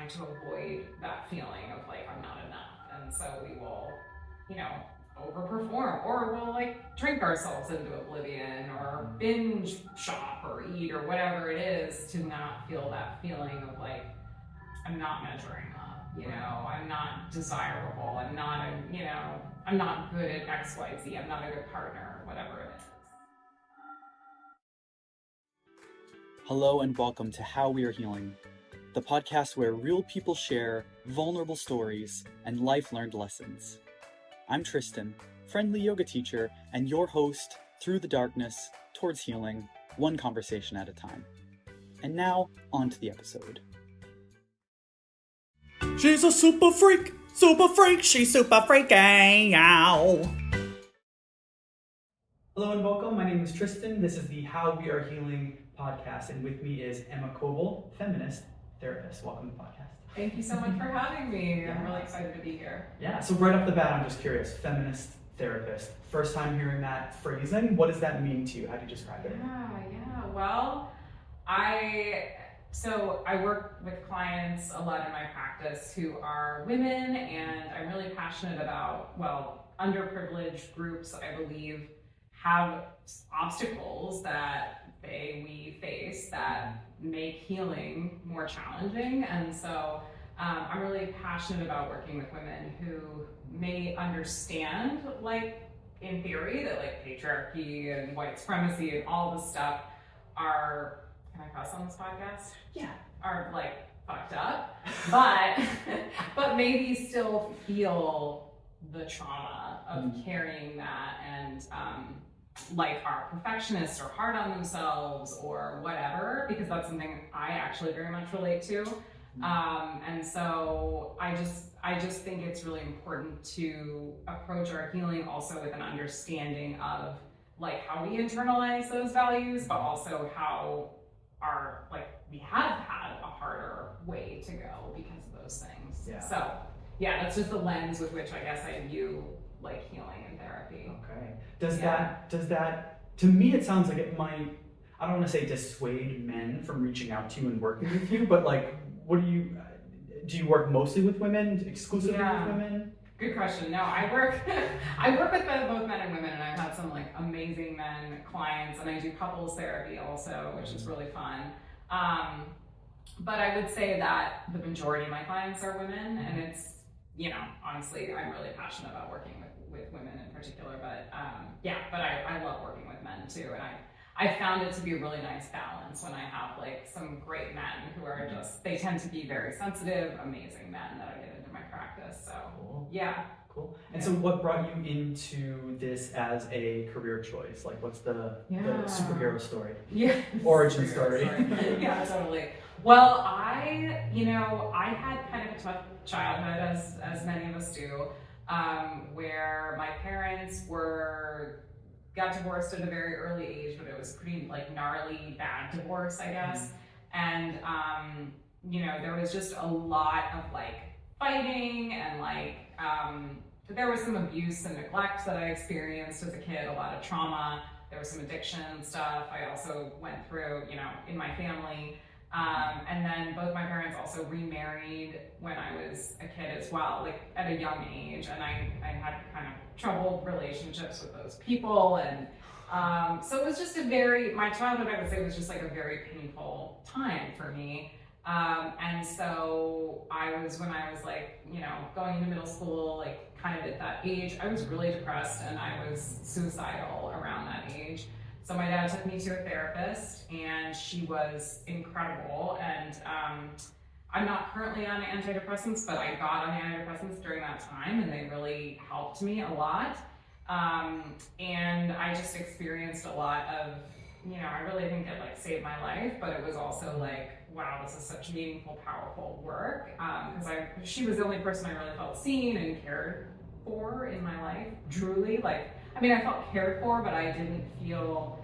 trying to avoid that feeling of like, I'm not enough. And so we will, overperform, or we'll like drink ourselves into oblivion, or binge shop or eat or whatever it is to not feel that feeling of like, I'm not measuring up, I'm not desirable, I'm not good at XYZ, I'm not a good partner, whatever it is. Hello and welcome to How We Are Healing, the podcast where real people share vulnerable stories and life-learned lessons. I'm Tristan, friendly yoga teacher, and your host through the darkness towards healing, one conversation at a time. And now, on to the episode. She's a super freak, she's super freaking out. Hello and welcome, my name is Tristan. This is the How We Are Healing podcast, and with me is Emma Kobil, feminist therapist. Welcome to the podcast. Thank you so much for having me. I'm really excited to be here. Yeah, so right off the bat, I'm just curious, feminist therapist. First time hearing that phrasing, what does that mean to you? How do you describe it? Yeah. Well, I work with clients a lot in my practice who are women, and I'm really passionate about, underprivileged groups, I believe, have obstacles that we face that make healing more challenging. And so I'm really passionate about working with women who may understand, like in theory, that like patriarchy and white supremacy and all this stuff are, can I cuss on this podcast? Yeah. Are like fucked up, but maybe still feel the trauma of carrying that, and like are perfectionists or hard on themselves or whatever, because that's something I actually very much relate to. And so I just think it's really important to approach our healing also with an understanding of like how we internalize those values, but also how we have had a harder way to go because of those things. Yeah. So yeah, that's just the lens with which I guess I view like healing and therapy. Okay. Does that, to me it sounds like it might, I don't want to say dissuade men from reaching out to you and working with you, but like, do you work mostly with women, exclusively with women? Good question. No, I work with both men and women, and I've had some like amazing men clients, and I do couples therapy also, which is really fun. But I would say that the majority of my clients are women, and it's, honestly, I'm really passionate about working with women in particular, but I love working with men too, and I found it to be a really nice balance when I have like some great men who are they tend to be very sensitive, amazing men that I get into my practice. So cool. Yeah. Cool. And so what brought you into this as a career choice? Like what's the superhero story? Yeah. Origin story. Yeah, totally. Well, I had kind of a tough childhood, as many of us do, where my parents got divorced at a very early age, but it was pretty like gnarly, bad divorce, I guess. And there was just a lot of like fighting, and like there was some abuse and neglect that I experienced as a kid, a lot of trauma. There was some addiction stuff I also went through, in my family. And then both my parents also remarried when I was a kid as well, like at a young age, and I had kind of troubled relationships with those people, and so it was just my childhood, I would say, was just like a very painful time for me. And so when I was like, going into middle school, like kind of at that age, I was really depressed, and I was suicidal around that age. So my dad took me to a therapist, and she was incredible. And I'm not currently on antidepressants, but I got on antidepressants during that time, and they really helped me a lot. And I just experienced a lot of, I really think it like saved my life, but it was also like, wow, this is such meaningful, powerful work. Because she was the only person I really felt seen and cared for in my life, truly. I felt cared for, but I didn't feel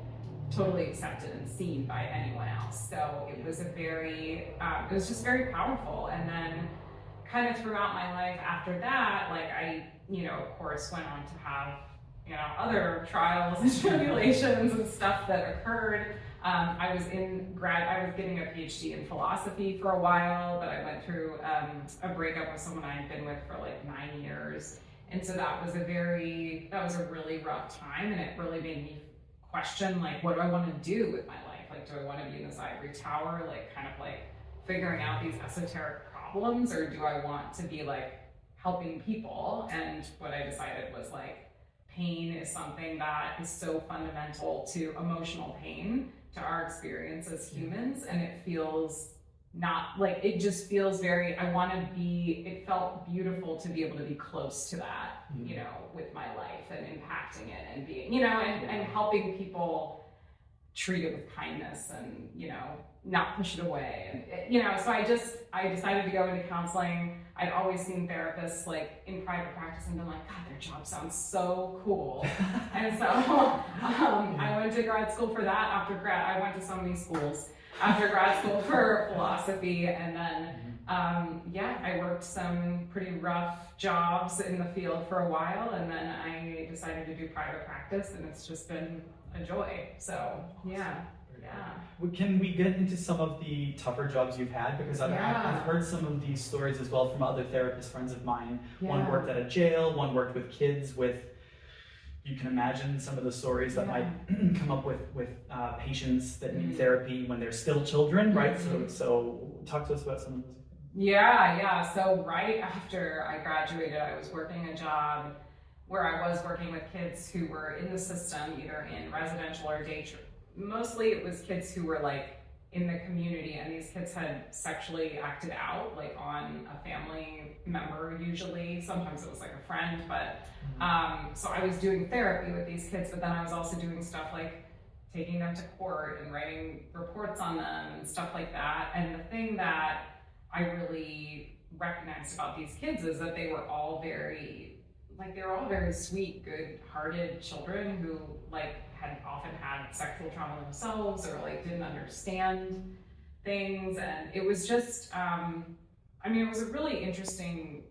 totally accepted and seen by anyone else. So it was it was just very powerful. And then kind of throughout my life after that, like I, of course went on to have, other trials and tribulations and stuff that occurred. I was getting a PhD in philosophy for a while, but I went through a breakup with someone I had been with for like 9 years. And so that was a really rough time, and it really made me question, like, what do I want to do with my life? Like, do I want to be in this ivory tower, like kind of like figuring out these esoteric problems, or do I want to be like helping people? And what I decided was like, pain is something that is so fundamental to emotional pain, to our experience as humans, and it feels not like, it just feels very, it felt beautiful to be able to be close to that, you know, with my life and impacting it and being, you know, and helping people treat it with kindness and, you know, not push it away. And, you know, so I decided to go into counseling. I'd always seen therapists like in private practice and been like, God, their job sounds so cool. And so I went to grad school for that. I went to so many schools after grad school for philosophy. And then, I worked some pretty rough jobs in the field for a while. And then I decided to do private practice, and it's just been a joy. So, yeah. Can we get into some of the tougher jobs you've had? Because I've heard some of these stories as well from other therapist friends of mine. Yeah. One worked at a jail, one worked with kids with, you can imagine some of the stories that might come up with patients that need therapy when they're still children, right? So talk to us about some of those. Yeah. So right after I graduated, I was working a job where I was working with kids who were in the system, either in residential or day treatment. Mostly it was kids who were like in the community, and these kids had sexually acted out, like on a family member usually. Sometimes it was like a friend, but so I was doing therapy with these kids, but then I was also doing stuff like taking them to court and writing reports on them and stuff like that. And the thing that I really recognized about these kids is that they were all very sweet, good-hearted children who like had often had sexual trauma themselves, or like didn't understand things. And it was just, it was a really interesting,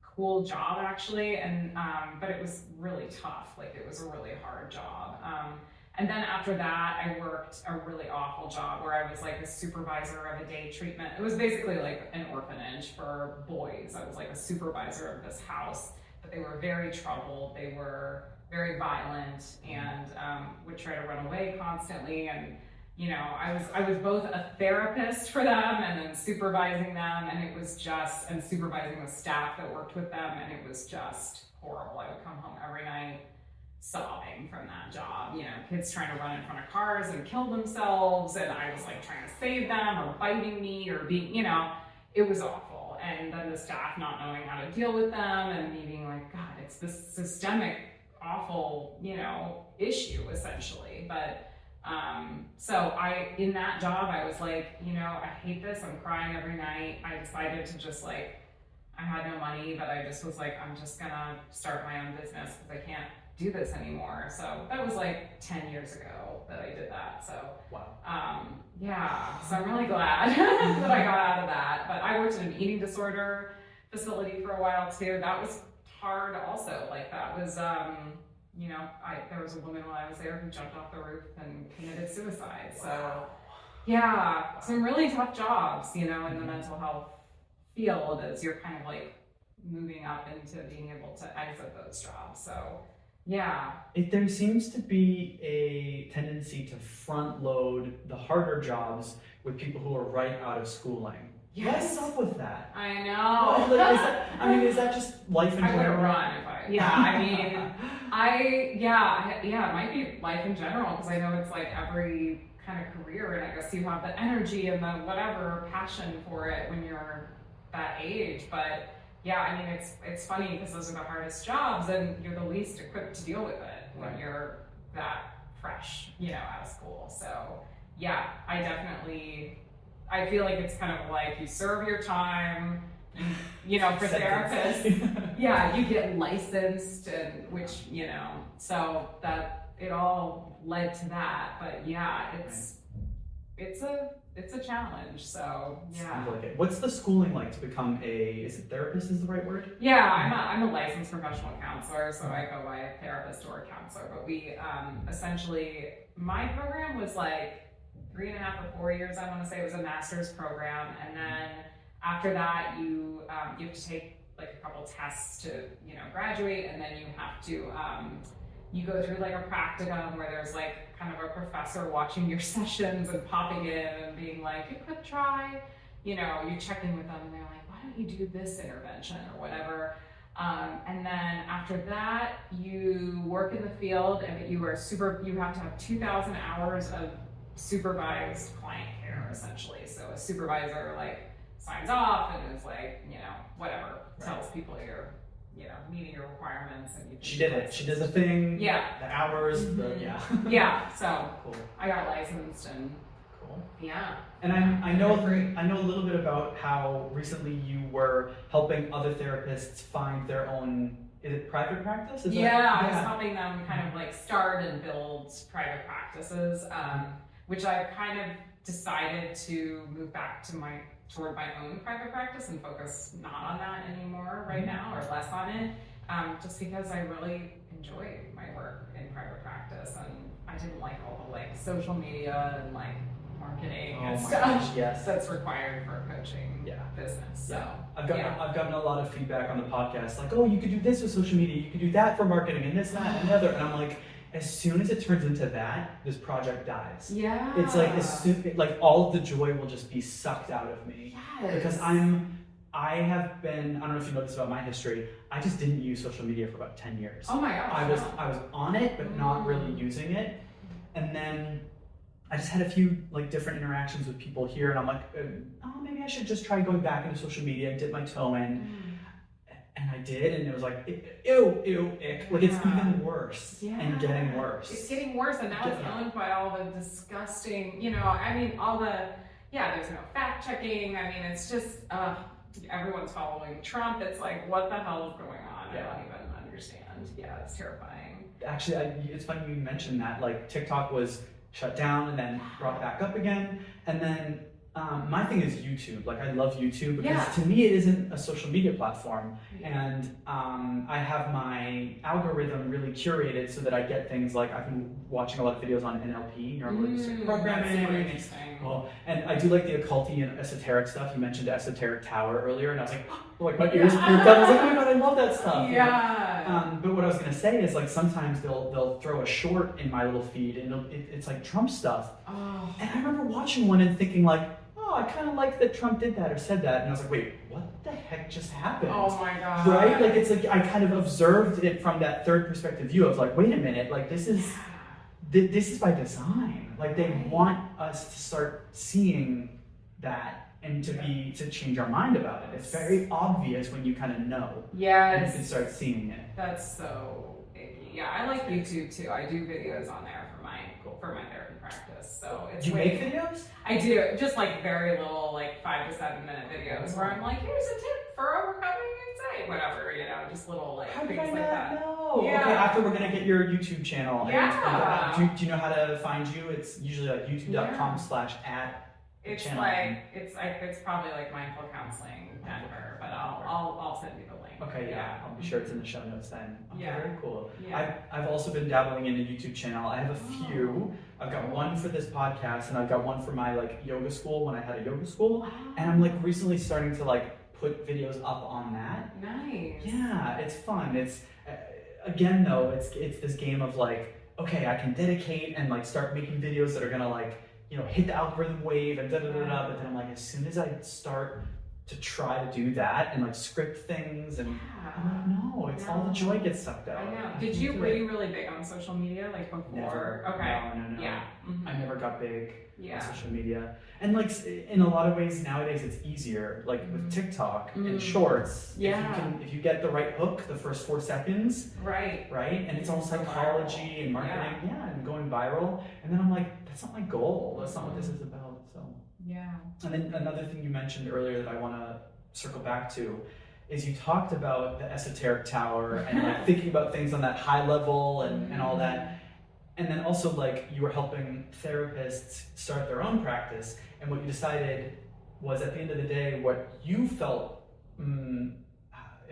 cool job actually. And, but it was really tough. Like, it was a really hard job. And then after that, I worked a really awful job where I was like a supervisor of a day treatment. It was basically like an orphanage for boys. I was like a supervisor of this house, but they were very troubled. They were very violent and would try to run away constantly. And, you know, I was both a therapist for them and then supervising them, and it was just, and supervising the staff that worked with them, and it was just horrible. I would come home every night sobbing from that job. You know, kids trying to run in front of cars and kill themselves, and I was like trying to save them, or biting me, or being, you know, it was awful. And then the staff not knowing how to deal with them, and me being like, God, it's this systemic, awful, you know, issue essentially. But so in that job, I was like, you know, I hate this. I'm crying every night. I decided to just like, I had no money, but I just was like, I'm just gonna start my own business because I can't do this anymore. So that was like 10 years ago that I did that. So wow. So I'm really glad that I got out of that. But I worked in an eating disorder facility for a while too. That was hard also. Like, that was you know, there was a woman while I was there who jumped off the roof and committed suicide. So yeah, some really tough jobs, you know, in the mental health field, as you're kind of like moving up into being able to exit those jobs. So yeah. There seems to be a tendency to front load the harder jobs with people who are right out of schooling. Yes. What's up with that? I know. Is that just life in general? I would run if it might be life in general, because I know it's like every kind of career, and I guess you have the energy and the whatever passion for it when you're that age. But yeah, I mean, it's funny because those are the hardest jobs, and you're the least equipped to deal with it when you're that fresh, you know, out of school. So yeah, I feel like it's kind of like you serve your time, you know, for therapists. Yeah, you get licensed, and which, you know, so that it all led to that. But yeah, it's a challenge. So yeah. Like it. What's the schooling like to become is it therapist is the right word? Yeah, I'm a licensed professional counselor, so I go by a therapist or a counselor. But we essentially, my program was like 3.5 or 4 years, I want to say. It was a master's program, and then after that, you have to take like a couple tests to graduate, and then you have to you go through like a practicum where there's like kind of a professor watching your sessions and popping in and being like, you could try, you check in with them, and they're like, why don't you do this intervention or whatever. And then after that, you work in the field, and you have to have 2,000 hours of supervised client care, essentially. So a supervisor like signs off and is like, whatever, tells people you're, meeting your requirements, and She did it. She did the thing. Yeah. The hours. Mm-hmm. Yeah. So cool. I got licensed, and cool. Yeah. And I know a little bit about how recently you were helping other therapists find their own. Is it private practice? I was helping them kind of like start and build private practices, which I kind of decided to move back toward my own private practice and focus not on that anymore right now, or less on it, just because I really enjoy my work in private practice, and I didn't like all the like social media and like marketing and stuff that's required for a coaching business. So I've gotten a lot of feedback on the podcast, like, oh, you could do this with social media, you could do that for marketing, and this, that, and the other, and I'm like, as soon as it turns into that, this project dies. Yeah. It's like all of the joy will just be sucked out of me. Yes. Because I have been, I don't know if you know this about my history, I just didn't use social media for about 10 years. Oh my gosh. I was on it, but not really using it. And then I just had a few like different interactions with people here, and I'm like, oh, maybe I should just try going back into social media and dip my toe in. And I did, and it was like, ew, ick. Like, it's even worse and getting worse. It's getting worse, and now it's owned by all the disgusting, there's no fact checking. I mean, it's just, everyone's following Trump. It's like, what the hell is going on? I don't even understand. Yeah, it's terrifying. Actually, it's funny you mentioned that. Like, TikTok was shut down and then brought back up again. And then my thing is YouTube. Like, I love YouTube because to me it isn't a social media platform. And I have my algorithm really curated so that I get things like, I've been watching a lot of videos on NLP, neuro-linguistic programming. Well, and I do like the occulty and esoteric stuff. You mentioned Esoteric Tower earlier, and I was like, oh, like my ears perked up. I was like, oh my god, I love that stuff. Yeah. But what I was gonna say is, like, sometimes they'll throw a short in my little feed, and it's like Trump stuff. Oh. And I remember watching one and thinking like, oh, I kind of like that Trump did that or said that, and I was like, wait, what the heck just happened? Oh my god. Right? Like, it's like I kind of observed it from that third perspective view of like, wait a minute, like this is by design. Like, they want us to start seeing that and to change our mind about it. It's very obvious when you kind of know. Yes. And you can start seeing it. That's so icky. Yeah, I like YouTube too. I do videos on there for my therapy practice. So it's Do you make videos? I do, just like very little, like 5 to 7 minute videos where I'm like, here's a tip for overcoming anxiety, whatever, just little like How things did I like that. know? Yeah. Okay, after we're gonna get your YouTube channel. Yeah. And, do you know how to find you? It's usually like youtube.com/@ It's channel. like it's probably like Mindful Counseling Denver, but I'll send you the link. Okay, yeah, I'll be sure it's in the show notes then. Okay, Yeah. very cool. Yeah. I've also been dabbling in a YouTube channel. I have a few. I've got one for this podcast, and I've got one for my like yoga school when I had a yoga school. And I'm like recently starting to like put videos up on that. Nice. Yeah, it's fun. It's again though, it's this game of like, okay, I can dedicate and like start making videos that are gonna like, hit the algorithm wave and da-da-da-da, but then I'm like, as soon as I start to try to do that and like script things, and I'm like, no, it's all the joy gets sucked out. I know. Were you really big on social media like before? Never. Okay. No. Yeah. Mm-hmm. I never got big Yeah. on social media. And like in a lot of ways nowadays it's easier, like with TikTok and shorts. Yeah. If you get the right hook the first 4 seconds. Right. And it's all psychology and marketing, and going viral. And then I'm like, that's not my goal. That's not what this is about. So yeah. And then another thing you mentioned earlier that I want to circle back to is you talked about the esoteric tower and like thinking about things on that high level and all that. And then also like you were helping therapists start their own practice, and what you decided was at the end of the day, what you felt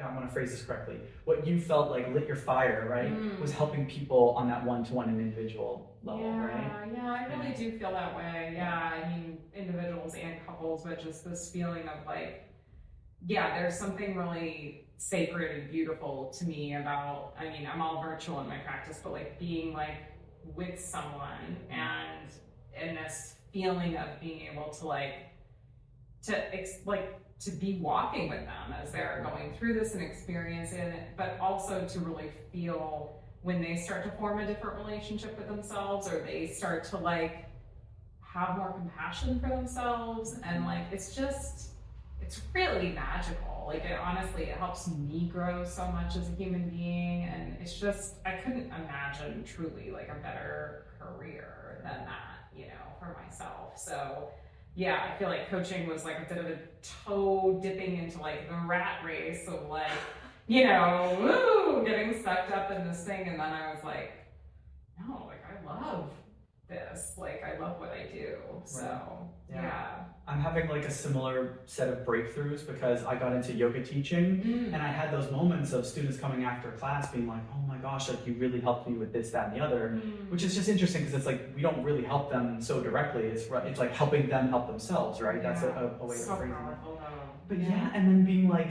I want to phrase this correctly, what you felt like lit your fire, right, was helping people on that one-to-one and individual level, right? Yeah, I really do feel that way. Yeah, I mean, individuals and couples, but just this feeling of like, yeah, there's something really sacred and beautiful to me about, I mean, I'm all virtual in my practice, but like being like with someone and in this feeling of being able to to be walking with them as they're going through this and experiencing it, but also to really feel when they start to form a different relationship with themselves, or they start to like have more compassion for themselves, and like it's really magical. Like it honestly, it helps me grow so much as a human being, and it's just, I couldn't imagine truly like a better career than that, you know, for myself. So yeah, I feel like coaching was like a bit of a toe dipping into like the rat race of like, you know, woo, getting sucked up in this thing, and then I was like, no, like I love this, like I love what I do. So yeah. I'm having like a similar set of breakthroughs because I got into yoga teaching, and I had those moments of students coming after class being like, oh my gosh, like you really helped me with this, that, and the other, which is just interesting because it's like we don't really help them so directly. It's like helping them help themselves, right? That's a way of phrasing it. But yeah, and then being like,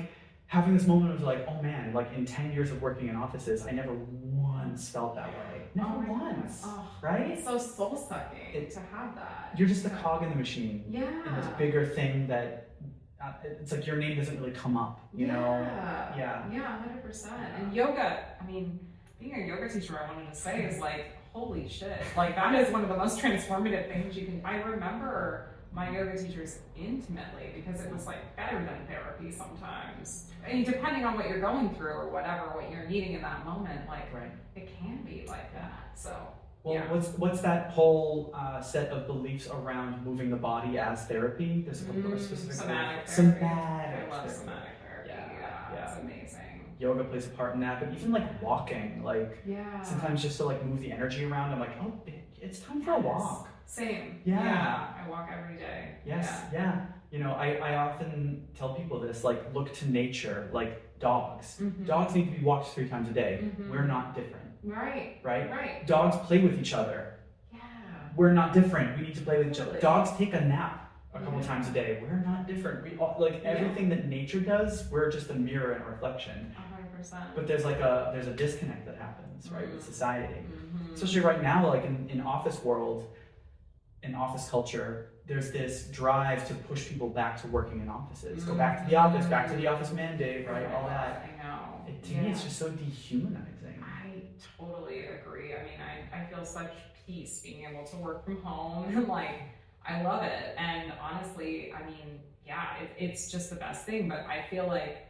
having this moment of like, oh man, like in 10 years of working in offices, I never once felt that way. Never once, right? It's so soul-sucking to have that. You're just a cog in the machine. Yeah. In this bigger thing that, it's like your name doesn't really come up, you know? Yeah, 100%. And yoga, I mean, being a yoga teacher, I wanted to say, is like, holy shit. Like that is one of the most transformative things you can, I remember my yoga teachers intimately because it was like better than therapy sometimes. I mean, depending on what you're going through or whatever, what you're needing in that moment, like it can be like that. So well, yeah. what's that whole set of beliefs around moving the body as therapy? There's a specific somatic therapy. Somatic. I love somatic therapy. Yeah, it's amazing. Yoga plays a part in that, but even like walking, like sometimes just to like move the energy around, I'm like, oh, it's time for a walk. Same. Yeah. I walk every day. Yes. Yeah. You know, I often tell people this, like, look to nature, like dogs. Dogs need to be walked 3 times a day. We're not different. Right? Dogs play with each other. Yeah. We're not different. We need to play with each other. Dogs take a nap a couple times a day. We're not different. We all, like everything that nature does, we're just a mirror and a reflection. 100%. But there's a disconnect that happens, right, with society. Especially right now, like in office world, in office culture, there's this drive to push people back to working in offices. Go back to the office mandate, right? All that. I know. To me, it's just so dehumanizing. I totally agree. I mean, I feel such peace being able to work from home, and like, I love it. And honestly, I mean, yeah, it's just the best thing. But I feel like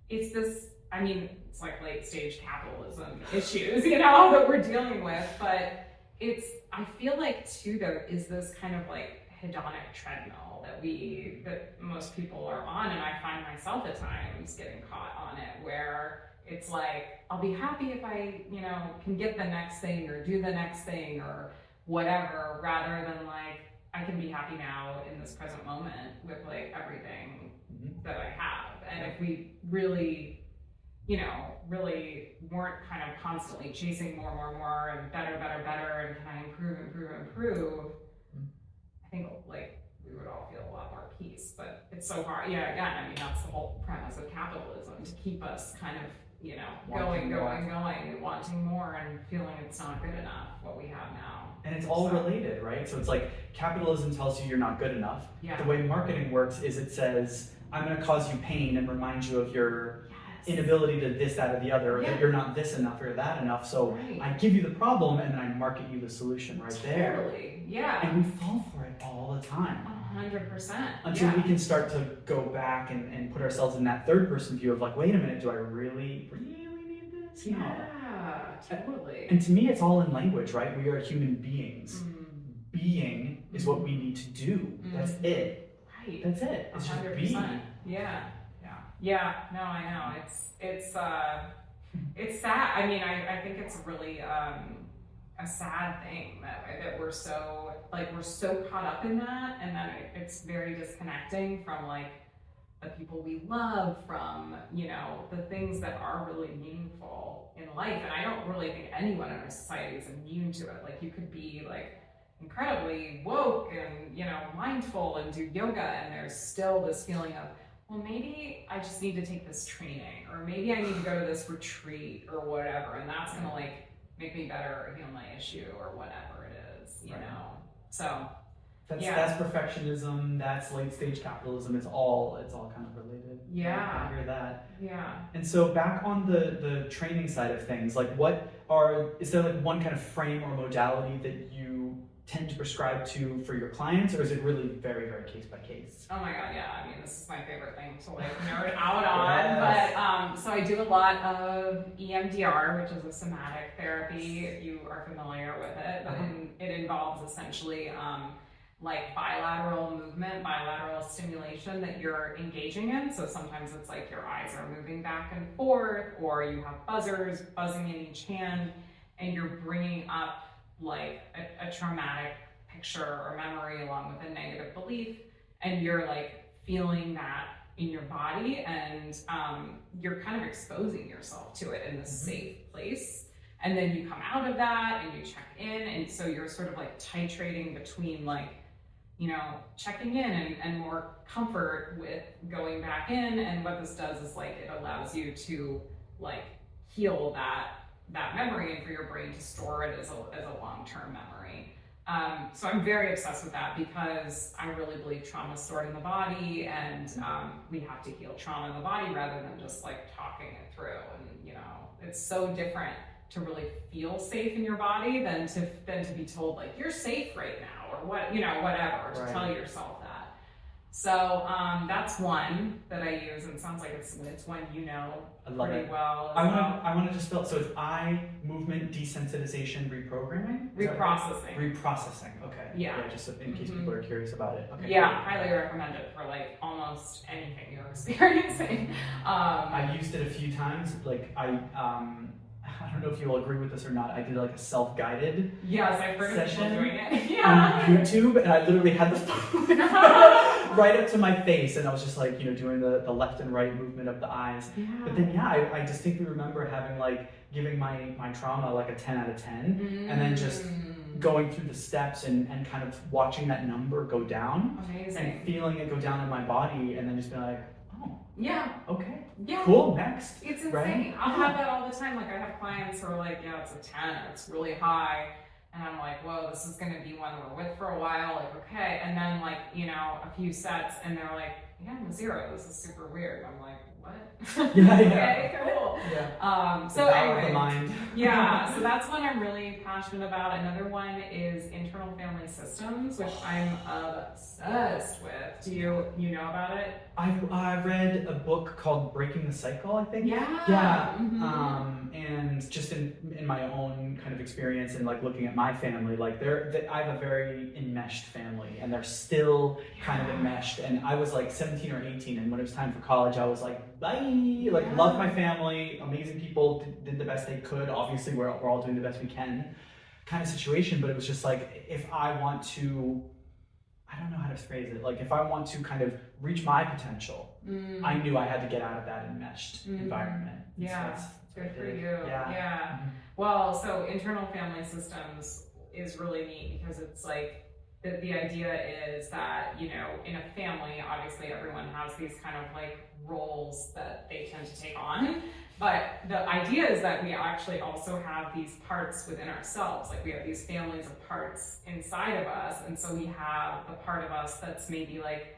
it's this, I mean, it's like late stage capitalism issues, you know, that we're dealing with. But I feel like too, there is this kind of like hedonic treadmill that most people are on, and I find myself at times getting caught on it, where it's like, I'll be happy if I, you know, can get the next thing or do the next thing or whatever, rather than like, I can be happy now in this present moment with like everything that I have. And if we really, you know, really weren't kind of constantly chasing more and better, and can I improve, I think like we would all feel a lot more peace. But it's so hard. Yeah, again, I mean, that's the whole premise of capitalism, to keep us kind of, you know, going and wanting more and feeling it's not good enough what we have now. And it's all related, right? So it's like capitalism tells you you're not good enough. Yeah. The way marketing works is it says, I'm going to cause you pain and remind you of your inability to this, that, or the other, or that you're not this enough or that enough. So I give you the problem and then I market you the solution right there. Totally, yeah. And we fall for it all the time. 100%. Until we can start to go back and put ourselves in that third person view of like, wait a minute, do I really need this? No. Yeah, totally. And to me, it's all in language, right? We are human beings. Being is what we need to do. That's it. Right. That's it. It's 100%. just be. Yeah, no, I know. It's sad. I mean, I think it's really a sad thing that we're so caught up in that, and then it's very disconnecting from like the people we love, from, the things that are really meaningful in life. And I don't really think anyone in our society is immune to it. Like, you could be like incredibly woke and, mindful and do yoga, and there's still this feeling of, well, maybe I just need to take this training, or maybe I need to go to this retreat or whatever, and that's gonna like make me better or heal my issue or whatever it is, you know. So that's perfectionism, that's late stage capitalism, it's all kind of related. Yeah. I hear that. Yeah. And so back on the training side of things, like is there like one kind of frame or modality that you tend to prescribe to for your clients, or is it really very, very case by case? Oh my God, yeah. I mean, this is my favorite thing to like nerd out on. Yes. But so I do a lot of EMDR, which is a somatic therapy, if you are familiar with it. And it involves essentially like bilateral movement, bilateral stimulation that you're engaging in. So sometimes it's like your eyes are moving back and forth, or you have buzzers buzzing in each hand, and you're bringing up like a traumatic picture or memory along with a negative belief, and you're like feeling that in your body, and you're kind of exposing yourself to it in this safe place. And then you come out of that and you check in, and so you're sort of like titrating between like, checking in and more comfort with going back in. And what this does is like, it allows you to like heal that memory, and for your brain to store it as a long-term memory. So I'm very obsessed with that, because I really believe trauma is stored in the body, and we have to heal trauma in the body rather than just like talking it through. And it's so different to really feel safe in your body than to be told like you're safe right now, or whatever, to tell yourself that. So that's one that I use, and it sounds like it's one I love pretty it. well. I want to just fill. So it's eye movement desensitization reprogramming. Reprocessing. Okay. Yeah. Just in case people are curious about it. Okay. Yeah, highly recommend it for like almost anything you're experiencing. I've used it a few times. Like I don't know if you'll agree with this or not. I did like a self-guided I've heard session of people doing it. Yeah. on YouTube, and I literally had the phone right up to my face, and I was just like, doing the left and right movement of the eyes. Yeah. But then I distinctly remember having like giving my trauma like a 10 out of 10, and then just going through the steps and kind of watching that number go down. Amazing. And feeling it go down in my body, and then just being like, oh, yeah, okay, yeah, cool, next. It's insane. Right? I'll have that all the time. Like, I have clients who are like, yeah, it's a 10, it's really high. And I'm like, whoa, this is gonna be one we're with for a while, like, okay. And then like, a few sets, and they're like, yeah, I'm a 0, this is super weird. I'm like, what? Yeah. Okay, cool. Yeah. So the power anyway, of the mind. Yeah, so that's one I'm really passionate about. Another one is internal family systems, which I'm obsessed with. Do you know about it? I read a book called Breaking the Cycle, I think. Yeah. Yeah. Mm-hmm. And just in my own kind of experience and like looking at my family, like I have a very enmeshed family, and they're still kind of enmeshed. And I was like 17 or 18, and when it was time for college, I was like, bye. Like, love my family, amazing people, did the best they could. Obviously, we're all doing the best we can, kind of situation. But it was just like, if I want to, I don't know how to phrase it. Like, if I want to kind of reach my potential, I knew I had to get out of that enmeshed environment. Yeah, so good for you. Yeah. Mm-hmm. Well, so internal family systems is really neat, because it's like, the idea is that, in a family, obviously everyone has these kind of like roles that they tend to take on. But the idea is that we actually also have these parts within ourselves. Like, we have these families of parts inside of us. And so we have the part of us that's maybe like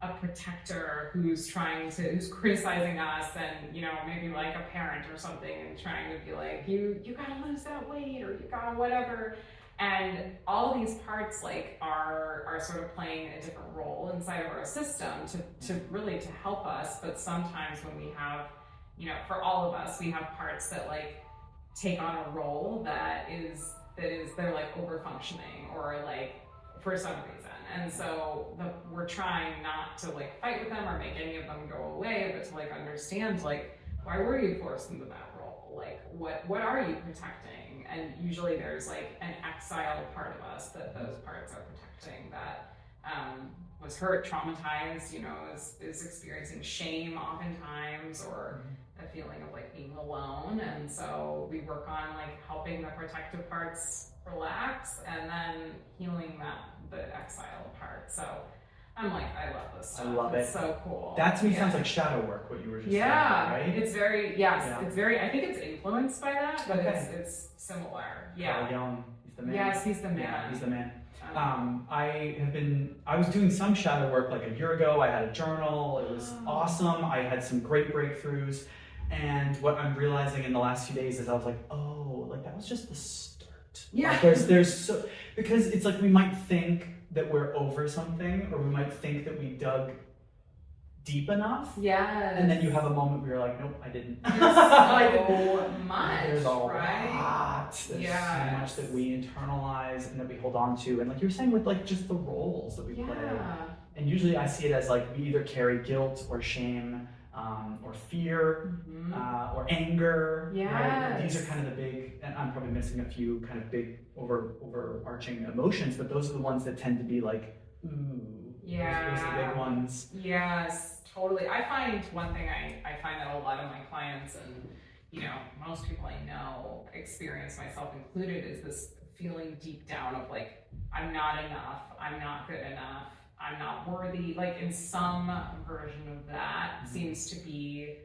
a protector who's criticizing us, and, maybe like a parent or something, and trying to be like, you gotta lose that weight, or you gotta whatever. And all of these parts like are sort of playing a different role inside of our system to really to help us. But sometimes when we have, for all of us, we have parts that like take on a role that is they're like over functioning, or like for some reason. And so we're trying not to like fight with them or make any of them go away, but to like understand like, why were you forced into that role? Like, what are you protecting? And usually there's like an exiled part of us that those parts are protecting, that was hurt, traumatized, is experiencing shame oftentimes, or a feeling of like being alone. And so we work on like helping the protective parts relax and then healing the exile part. So I'm like, I love this stuff. I love it's it. So cool. That to me sounds like shadow work, what you were just saying, right? It's very, it's very, I think it's influenced by that, but Okay. it's similar. Carl Jung, he's the man. Yes, he's the man. Yeah, he's the man. I was doing some shadow work like a year ago. I had a journal. It was awesome. I had some great breakthroughs. And what I'm realizing in the last few days is I was like, oh, like that was just the start. Yeah. Like there's so, because it's like we might think that we're over something, or we might think that we dug deep enough. Yes. And then you have a moment where you're like, nope, I didn't. There's so much. There's a right? lot. There's so much that we internalize and that we hold on to. And like you were saying with like just the roles that we play. And usually I see it as like we either carry guilt or shame, or fear, or anger. Yes. Right? These are kind of the big, and I'm probably missing a few kind of big overarching emotions, but those are the ones that tend to be like, ooh, those are the big ones. Yes, totally. I find one thing I find that a lot of my clients, and most people I know experience, myself included, is this feeling deep down of like, I'm not enough, I'm not good enough, I'm not worthy. Like in some version of that seems to be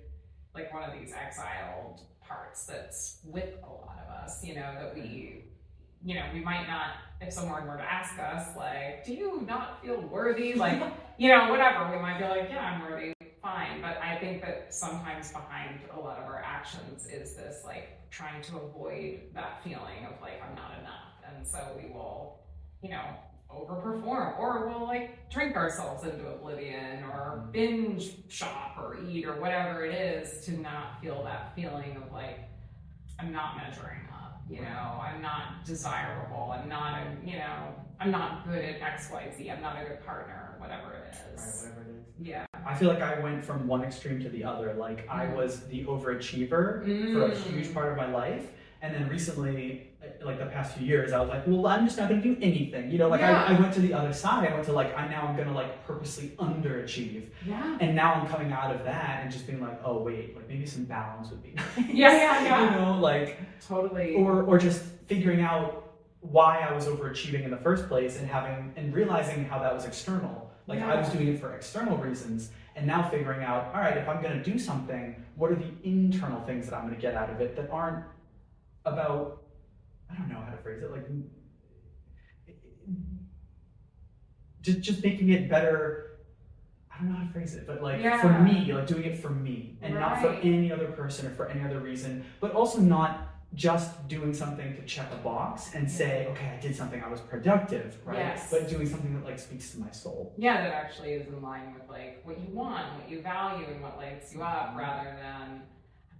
like one of these exiled parts that's with a lot of us, that we might not, if someone were to ask us like, do you not feel worthy? Like, whatever, we might be like, yeah, I'm worthy, fine. But I think that sometimes behind a lot of our actions is this like trying to avoid that feeling of like, I'm not enough. And so we will, overperform, or we'll like drink ourselves into oblivion, or binge shop or eat or whatever it is, to not feel that feeling of like, I'm not measuring up, I'm not desirable, I'm not good at XYZ, I'm not a good partner, whatever it is. Right, whatever it is. Yeah. I feel like I went from one extreme to the other. Like I was the overachiever for a huge part of my life. And then recently, like the past few years, I was like, well, I'm just not gonna do anything. I went to the other side. I went to like, I'm gonna like purposely underachieve. Yeah. And now I'm coming out of that and just being like, oh wait, like maybe some balance would be nice. Yeah. Like totally. Or just figuring out why I was overachieving in the first place, and realizing how that was external. Like I was doing it for external reasons, and now figuring out, all right, if I'm gonna do something, what are the internal things that I'm gonna get out of it that aren't about, I don't know how to phrase it, like just making it better. I don't know how to phrase it, but like for me, like doing it for me, and not for any other person or for any other reason, but also not just doing something to check a box and say, okay, I did something, I was productive, right? Yes. But doing something that like speaks to my soul. Yeah, that actually is in line with like what you want, what you value, and what lights you up, rather than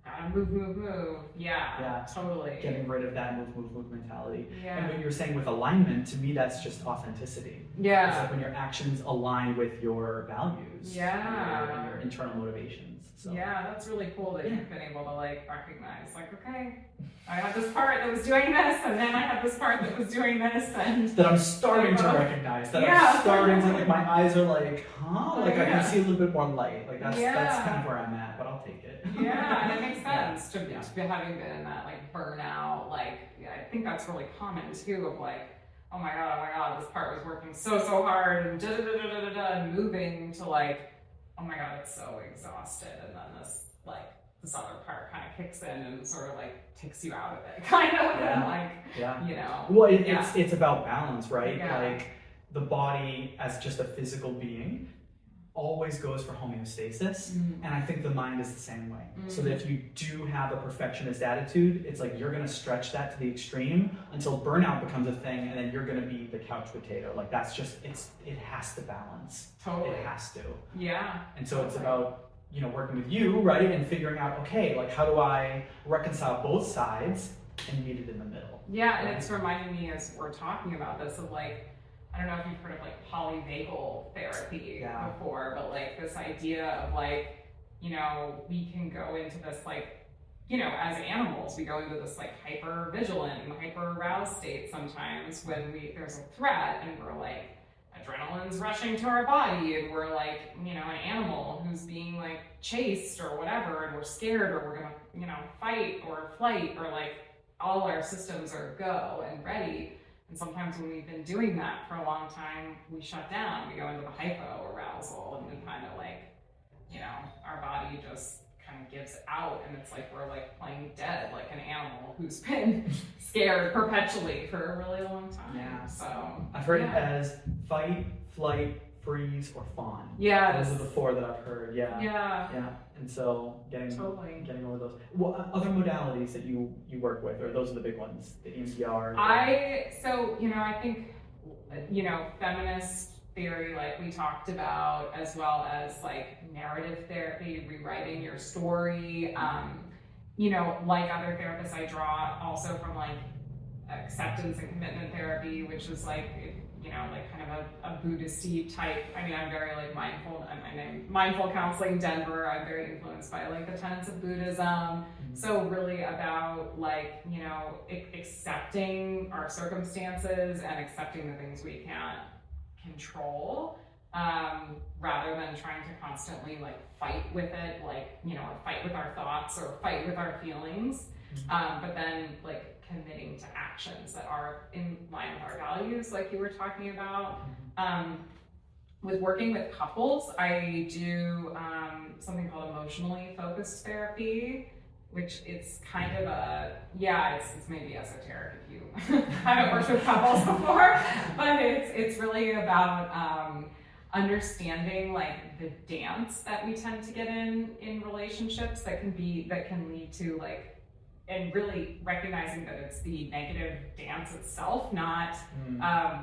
gotta move. Yeah, totally. Getting rid of that move mentality. Yeah. And what you were saying with alignment, to me, that's just authenticity. Yeah. It's like when your actions align with your values. Yeah. And your internal motivations. So. Yeah, that's really cool that you've been able to like recognize, like, okay, I had this part that was doing this, and then I had this part that was doing this, and that I'm starting to recognize. That I'm starting to, like, my eyes are like, huh? Like I can see a little bit more light. Like that's kind of where I'm at, but I'll take it. Yeah, and it makes sense to be having been in that like burnout. Like I think that's really common too. Of like, oh my god, this part was working so hard, and and moving to like, oh my god, it's so exhausted, and then this other part kind of kicks in and sort of like takes you out of it, kind of, and like, Well, it's about balance, right? Yeah. Like the body as just a physical being always goes for homeostasis, and I think the mind is the same way. So that if you do have a perfectionist attitude, it's like you're going to stretch that to the extreme until burnout becomes a thing, and then you're going to be the couch potato. Like that's just it has to balance. Totally. It has to. Yeah. And so it's about working with you, right, and figuring out, okay, like how do I reconcile both sides and meet it in the middle. Yeah, and it's reminding me as we're talking about this of like, I don't know if you've heard of like polyvagal therapy before, but like this idea of like, we can go into this like, as animals, we go into this like hyper vigilant and hyper aroused state sometimes when there's a threat, and we're like, I adrenaline's rushing to our body and we're like, you know, an animal who's being like chased or whatever, and we're scared or we're gonna, you know, fight or flight, or like all our systems are go and ready. And sometimes when we've been doing that for a long time, we shut down, we go into the hypo-arousal, and we kind of like, you know, our body just kind of gives out, and it's like we're like playing dead, like an animal who's been scared perpetually for a really long time. Yeah. So I've heard it as fight, flight, freeze, or fawn. Yeah. Those are the 4 that I've heard. Yeah. Yeah. And so getting Totally. over those. What other modalities that you work with, or those are the big ones? The EMDR. So you know, I think, you know, feminist theory, like we talked about, as well as like narrative therapy, rewriting your story. You know, like other therapists, I draw also from like acceptance and commitment therapy, which is like, you know, like kind of a Buddhist-y type. I mean, I'm very like mindful, my name, Mindful Counseling Denver. I'm very influenced by like the tenets of Buddhism. Mm-hmm. So really about like, you know, accepting our circumstances and accepting the things we can't control, rather than trying to constantly like fight with it, like, you know, or fight with our thoughts or fight with our feelings. Mm-hmm. But then like committing to actions that are in line with our values, like you were talking about. With working with couples, I do something called emotionally focused therapy, which it's kind of it's maybe esoteric if you haven't worked with couples before, but it's really about understanding like the dance that we tend to get in relationships that can lead to like, and really recognizing that it's the negative dance itself, not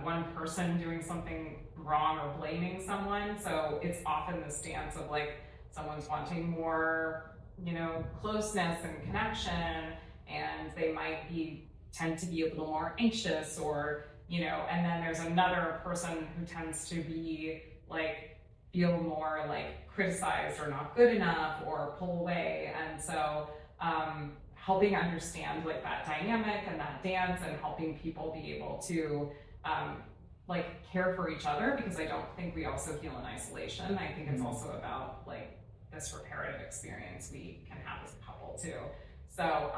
one person doing something wrong or blaming someone. So it's often this dance of like someone's wanting more, you know, closeness and connection, and they might tend to be a little more anxious, or, you know, and then there's another person who tends to be like, feel more like criticized or not good enough or pull away. And so helping understand like that dynamic and that dance, and helping people be able to like care for each other, because I don't think we also heal in isolation. I think it's also about like this reparative experience we can have as a couple too. So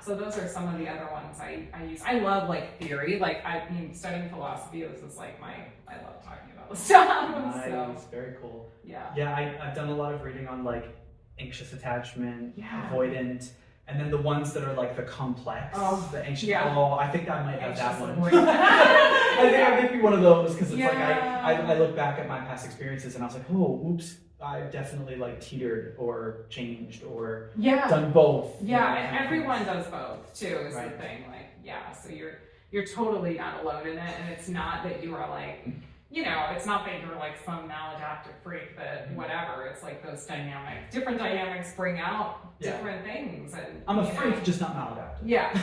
so those are some of the other ones I use. I love like theory, like I mean studying philosophy, this is like I love talking about this stuff. Nice, so, very cool. Yeah, I've done a lot of reading on like anxious attachment, avoidant, and then the ones that are like the complex, the anxious. Oh, I think I might have that one. I think I might be one of those, because it's like I look back at my past experiences and I was like, oh, oops, I've definitely like teetered or changed or done both. Yeah, and everyone does both too, is the thing. Like, so you're totally not alone in it, and it's not that you are like, you know, it's not that you're like some maladaptive freak that whatever. It's like those different dynamics bring out different things. And I'm a freak, just not maladaptive. Yeah.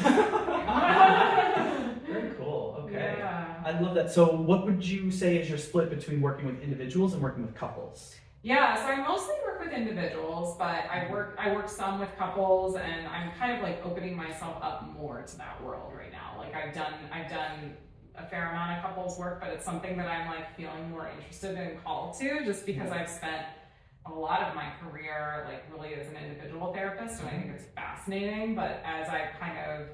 Very cool. Okay. Yeah. I love that. So what would you say is your split between working with individuals and working with couples? Yeah, so I mostly work with individuals, but I work some with couples, and I'm kind of like opening myself up more to that world right now. Like I've done a fair amount of couples work, but it's something that I'm like feeling more interested and called to, just because I've spent a lot of my career like really as an individual therapist, and I think it's fascinating. But as I've kind of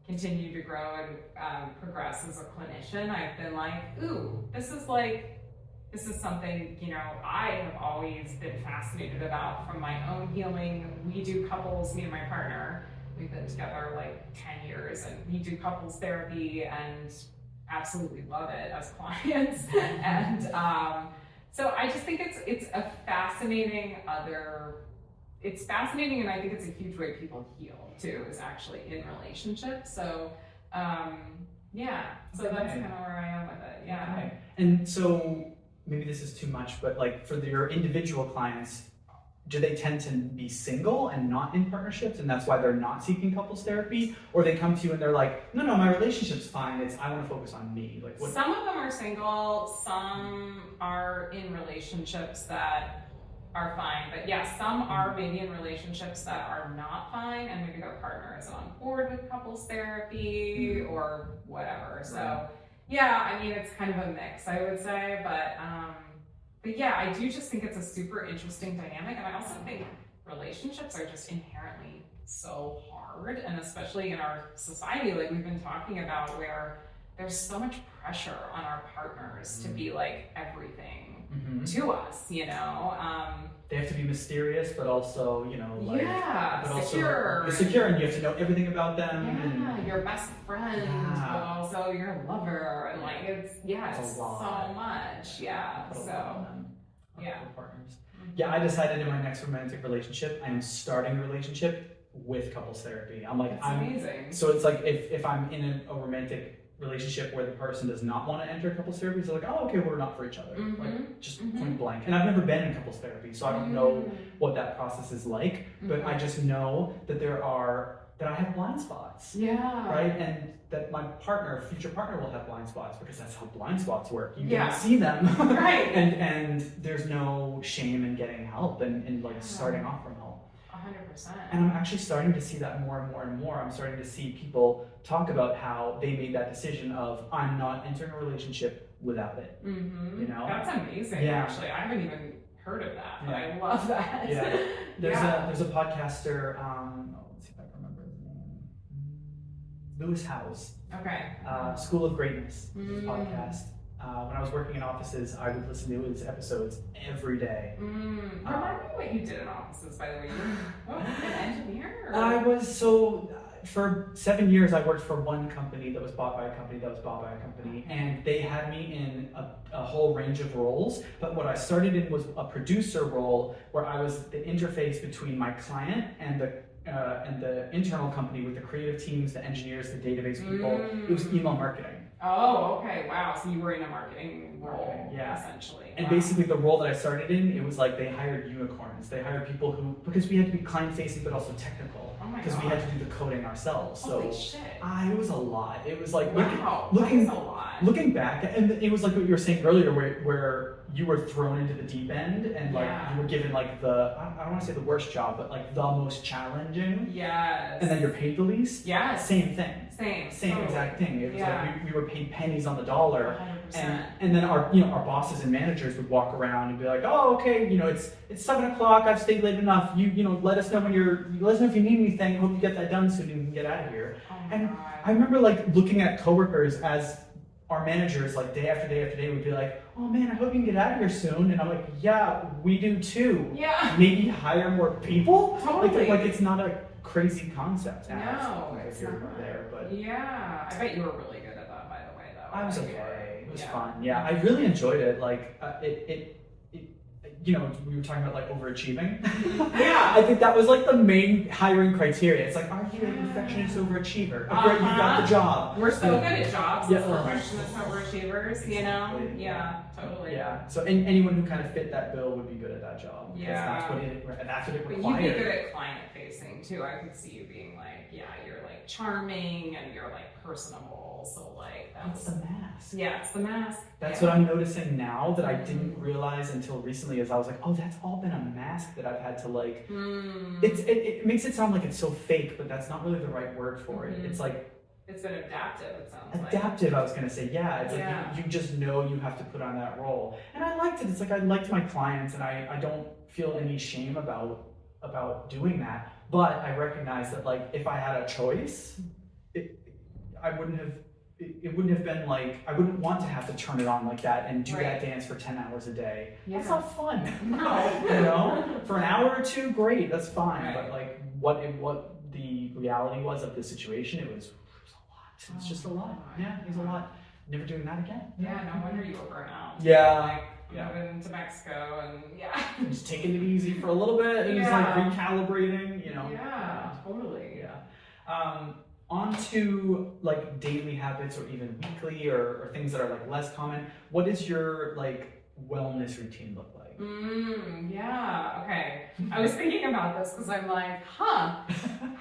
continued to grow and progress as a clinician, I've been like, ooh, this is something, you know, I have always been fascinated about from my own healing. We do couples, me and my partner, we've been together like 10 years, and we do couples therapy and absolutely love it as clients. And so I just think it's a fascinating it's fascinating, and I think it's a huge way people heal too, is actually in relationships. So so that's kind of where I am with it. Okay. And so maybe this is too much, but like for your individual clients, do they tend to be single and not in partnerships, and that's why they're not seeking couples therapy? Or they come to you and they're like, no, my relationship's fine, I want to focus on me. Like what? Some of them are single, some are in relationships that are fine, but some are maybe in relationships that are not fine, and maybe their partner is on board with couples therapy or whatever. So Yeah, I mean, it's kind of a mix, I would say, but yeah, I do just think it's a super interesting dynamic, and I also think relationships are just inherently so hard, and especially in our society, like we've been talking about, where there's so much pressure on our partners to be like everything to us, you know? They have to be mysterious, but also, like, but secure. Also secure, and you have to know everything about them. Yeah, and your best friend, but also your lover, and like it's so much. Yeah, so partners. Yeah, I decided in my next romantic relationship, I am starting a relationship with couples therapy. That's amazing. So it's like if I'm in a romantic relationship where the person does not want to enter couples therapy, they're like, oh, okay, we're not for each other, like just point blank. And I've never been in couples therapy, so I don't know what that process is like, but I just know that that I have blind spots. Yeah. Right, and that my future partner will have blind spots, because that's how blind spots work. You don't see them. Right. and there's no shame in getting help and like starting off from help. 100%. And I'm actually starting to see that more and more and more. I'm starting to see people talk about how they made that decision of, I'm not entering a relationship without it. You know? That's amazing, actually. I haven't even heard of that, but I love that. Yeah. There's a podcaster, let's see if I can remember his name. Lewis Howes. Okay. School of Greatness podcast. When I was working in offices, I would listen to his episodes every day. Remind me what you did in offices, by the way. You were an engineer? For 7 years, I worked for one company that was bought by a company that was bought by a company, and they had me in a whole range of roles. But what I started in was a producer role, where I was the interface between my client and the internal company, with the creative teams, the engineers, the database people. It was email marketing. Oh, okay, wow. So you were in a marketing role, essentially. And basically the role that I started in, it was like they hired unicorns. They hired people because we had to be client-facing but also technical. Oh my because we had to do the coding ourselves. Holy shit. It was a lot. It was like, looking back, and it was like what you were saying earlier, where you were thrown into the deep end, and like you were given like I don't want to say the worst job, but like the most challenging. Yes. And then you're paid the least. Yes. Same thing. Same Totally. Exact thing. It was like we were paid pennies on the dollar. 100%. And then our bosses and managers would walk around and be like, oh, okay, it's 7 o'clock. I've stayed late enough. Let us know if you need anything. Hope you get that done soon and you can get out of here. And God. I remember like looking at coworkers as our managers, like day after day after day, would be like, oh man, I hope you can get out of here soon. And I'm like, yeah, we do too. Yeah. Maybe hire more people. Totally. Like it's not a crazy concept. No, it's not. There, but yeah, I bet you were really good at that, by the way, though. I was okay. It was fun. Yeah, I really enjoyed it. Like we were talking about like overachieving. Yeah. I think that was like the main hiring criteria. It's like, are you a perfectionist overachiever? Great, you got the job. We're so good at jobs as perfectionist overachievers, Yeah, totally. Yeah. So anyone who kind of fit that bill would be good at that job. Yeah. That's what it required. But you'd be good at client facing too. I could see you being like, you're like charming and you're like personable. So like that's the mask. Yeah, it's the mask. That's what I'm noticing now that I didn't realize until recently. Is I was like, oh, that's all been a mask that I've had to like. It makes it sound like it's so fake, but that's not really the right word for it. It's like it's been adaptive. It sounds adaptive. I was gonna say, it's like you just know you have to put on that role, and I liked it. It's like I liked my clients, and I don't feel any shame about doing that. But I recognize that like if I had a choice, it wouldn't have been like, I wouldn't want to have to turn it on like that and do that dance for 10 hours a day. Yeah. That's not fun. No. For an hour or two, great, that's fine. Right. But like what the reality was of the situation, it was a lot. It's just a lot. Yeah, it was a lot. Never doing that again. Yeah, no wonder you were burnt out. Yeah. Moving to Mexico and just taking it easy for a little bit and just like recalibrating, Yeah, totally. Yeah. On to like daily habits or even weekly or things that are like less common. What does your like wellness routine look like? Yeah, okay. I was thinking about this because I'm like, how do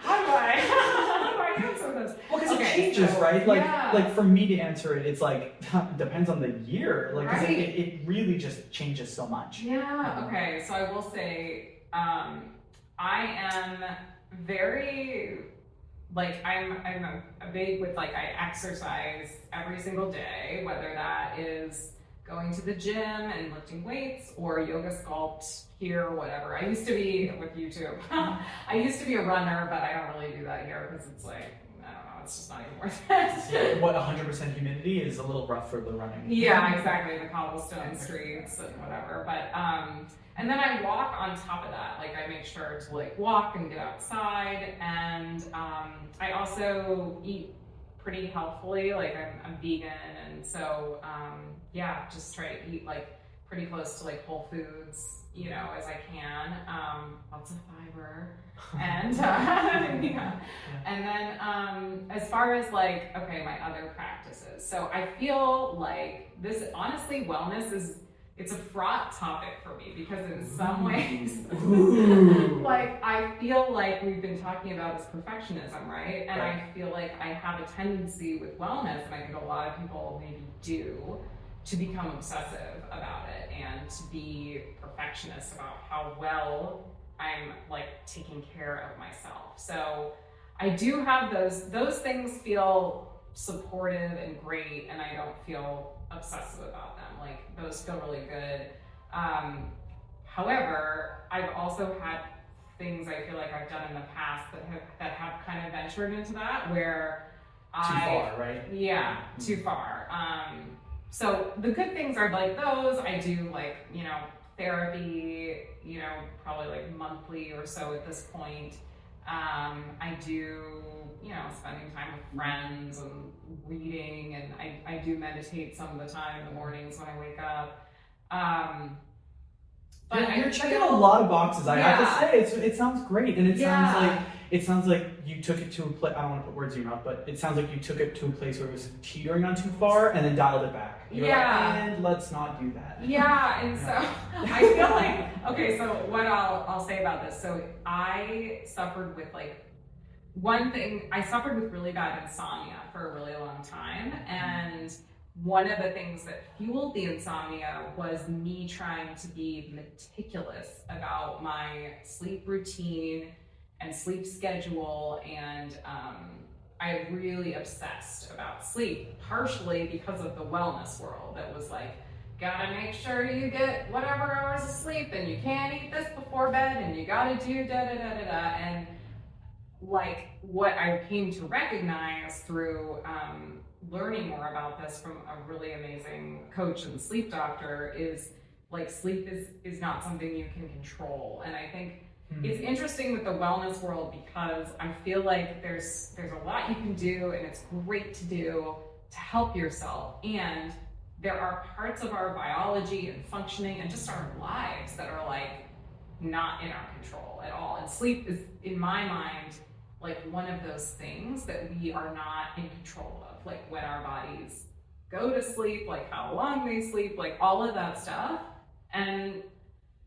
I answer this? Well, because it changes, right? Like for me to answer it, it's like, it depends on the year. Like, cause it really just changes so much. Yeah, okay. So I will say, I am very like I'm a big with like I exercise every single day, whether that is going to the gym and lifting weights or yoga sculpt here or whatever. I used to be with YouTube. I used to be a runner, but I don't really do that here because it's like, I don't know, it's just not even worth it. What 100% humidity is a little rough for the running. Yeah, exactly. The cobblestone streets and whatever. But and then I walk on top of that. Like I make sure to like walk and get outside, and I also eat pretty healthfully. Like I'm vegan, and so yeah, just try to eat like pretty close to like whole foods, you know, as I can. Lots of fiber, and yeah. And then as far as like, okay, my other practices. So I feel like this, honestly, wellness it's a fraught topic for me because in some ways, like I feel like we've been talking about this perfectionism, right? And I feel like I have a tendency with wellness, and I think a lot of people maybe do, to become obsessive about it and to be perfectionist about how well I'm like taking care of myself. So I do have those things feel supportive and great, and I don't feel obsessive about them. Like those feel really good. However, I've also had things I feel like I've done in the past that have kind of ventured into that where Too far, right? Yeah, too far. So the good things are like those. I do like, you know, therapy, you know, probably like monthly or so at this point. I do, you know, spending time with friends and reading, and I do meditate some of the time in the mornings when I wake up. But you're checking a lot of boxes. I have to say, it sounds great, and it sounds like you took it to a place. I don't want to put words in your mouth, but it sounds like you took it to a place where it was teetering on too far, and then dialed it back. You're like, and let's not do that. Yeah, and so I feel like, okay, so what I'll say about this. So I suffered with like, one thing, I suffered with really bad insomnia for a really long time, and one of the things that fueled the insomnia was me trying to be meticulous about my sleep routine and sleep schedule, and I really obsessed about sleep, partially because of the wellness world that was like, gotta make sure you get whatever hours of sleep, and you can't eat this before bed, and you gotta do da-da-da-da-da, and like what I came to recognize through learning more about this from a really amazing coach and sleep doctor is like sleep is not something you can control. And I think it's interesting with the wellness world because I feel like there's a lot you can do, and it's great to do to help yourself. And there are parts of our biology and functioning and just our lives that are like not in our control at all. And sleep is, in my mind, like one of those things that we are not in control of, like when our bodies go to sleep, like how long they sleep, like all of that stuff. And,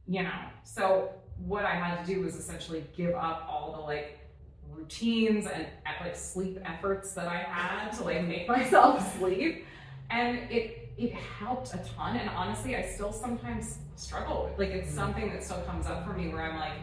you know, so what I had to do was essentially give up all the like routines and like sleep efforts that I had to like make myself sleep. And it helped a ton. And honestly, I still sometimes struggle with, like, it's something that still comes up for me where I'm like,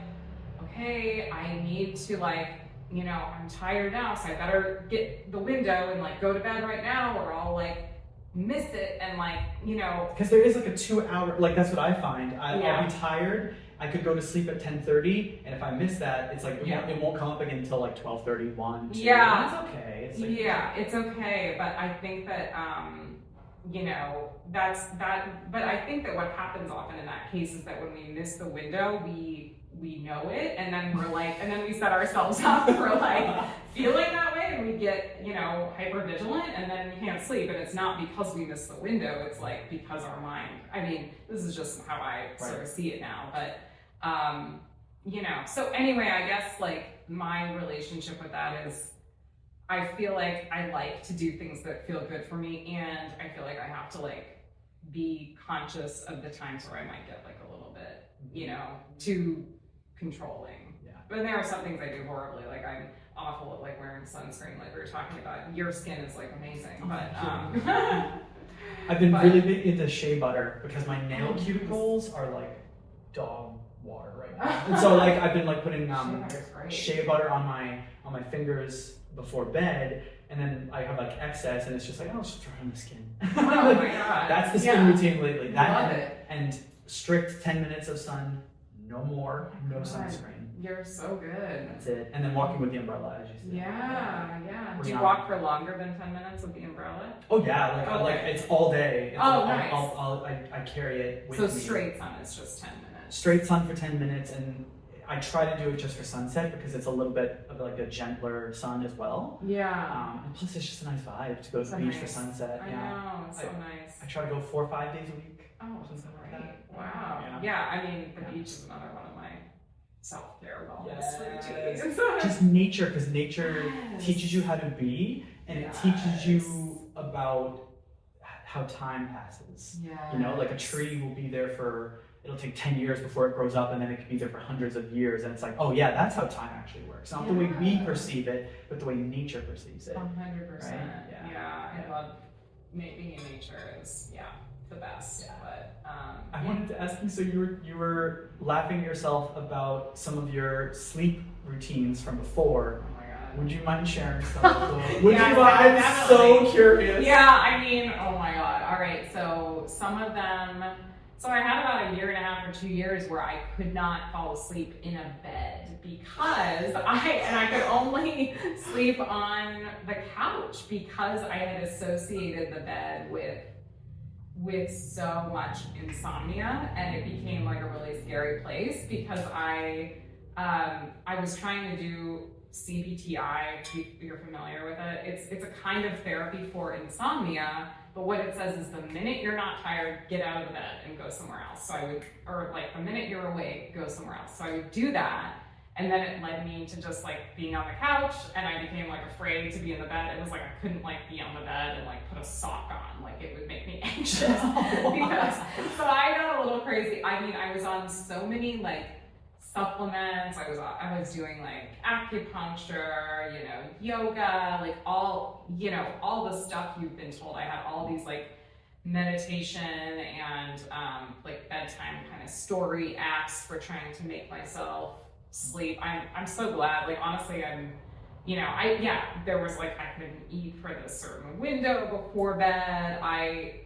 okay, I need to like, you know, I'm tired now, so I better get the window and like go to bed right now, or I'll like miss it. And like, you know, because there is like a 2-hour, like that's what I find. I'll be tired. I could go to sleep at 10:30, and if I miss that, it's like it won't come up again until like 12:30, 1, 2. Yeah, it's okay. It's like, it's okay. But I think that you know, that's that. But I think that what happens often in that case is that when we miss the window, we know it, and then we're like, and then we set ourselves up for like feeling that way, and we get, you know, hyper vigilant, and then we can't sleep. And it's not because we missed the window, it's like because our mind, I mean, this is just how I sort of see it now, but you know, so anyway, I guess like my relationship with that is I feel like I like to do things that feel good for me, and I feel like I have to like be conscious of the times where I might get like a little bit, you know, too controlling. Yeah. But there are some things I do horribly, like I'm awful at like wearing sunscreen, like we were talking about. Your skin is like amazing, but I've been really big into shea butter because my nail cuticles are like dog water right now. And so like I've been like putting shea butter on my fingers before bed, and then I have like excess, and it's just like, oh, I'll just throw it on the skin. Oh my God. That's the skin routine lately. Love it. And strict 10 minutes of sun, no more, no God. sunscreen. You're so good. That's it. And then walking with the umbrella, as you said. Yeah. Do you Rihanna. walk for longer than 10 minutes with the umbrella? Oh yeah, like it's all day. It's nice. I carry it with So me. straight sun is just 10 minutes. Straight sun for 10 minutes, and I try to do it just for sunset because it's a little bit of like a gentler sun as well. Yeah. And plus, it's just a nice vibe to go to the beach for sunset. I know, it's so nice. I try to go 4 or 5 days a week. Oh, that's something like great. that. Wow. Yeah, I mean, the beach is another one of my self-care wellness routines. Just nature, because nature teaches you how to be, and it teaches you about how time passes. Yeah. You know, like a tree will be there for, it'll take 10 years before it grows up, and then it could be there for hundreds of years, and it's like, oh yeah, that's how time actually works. Not the way we perceive it, but the way nature perceives it. 100%. Right? Yeah, I love being in nature is the best. But I wanted to ask you, so you were laughing at yourself about some of your sleep routines from before. Oh my God. Would you mind sharing some of those? Would Yeah, you mind? I'm so curious. Yeah, I mean, oh my God. All right, so some of them, so I had about 1.5 years or 2 years where I could not fall asleep in a bed because I could only sleep on the couch because I had associated the bed with so much insomnia, and it became like a really scary place because I was trying to do CBTI, if you're familiar with it. It's a kind of therapy for insomnia, but what it says is the minute you're not tired, get out of the bed and go somewhere else. So I would, or like the minute you're awake, go somewhere else. So I would do that, and then it led me to just like being on the couch, and I became like afraid to be in the bed. It was like I couldn't like be on the bed and like put a sock on, like it would make me anxious. Because so I got a little crazy. I mean, I was on so many like supplements. I was doing like acupuncture, yoga, like all the stuff you've been told. I had all these like meditation and like bedtime kind of story apps for trying to make myself sleep. I'm so glad. Like honestly, there was like I couldn't eat for this certain window before bed.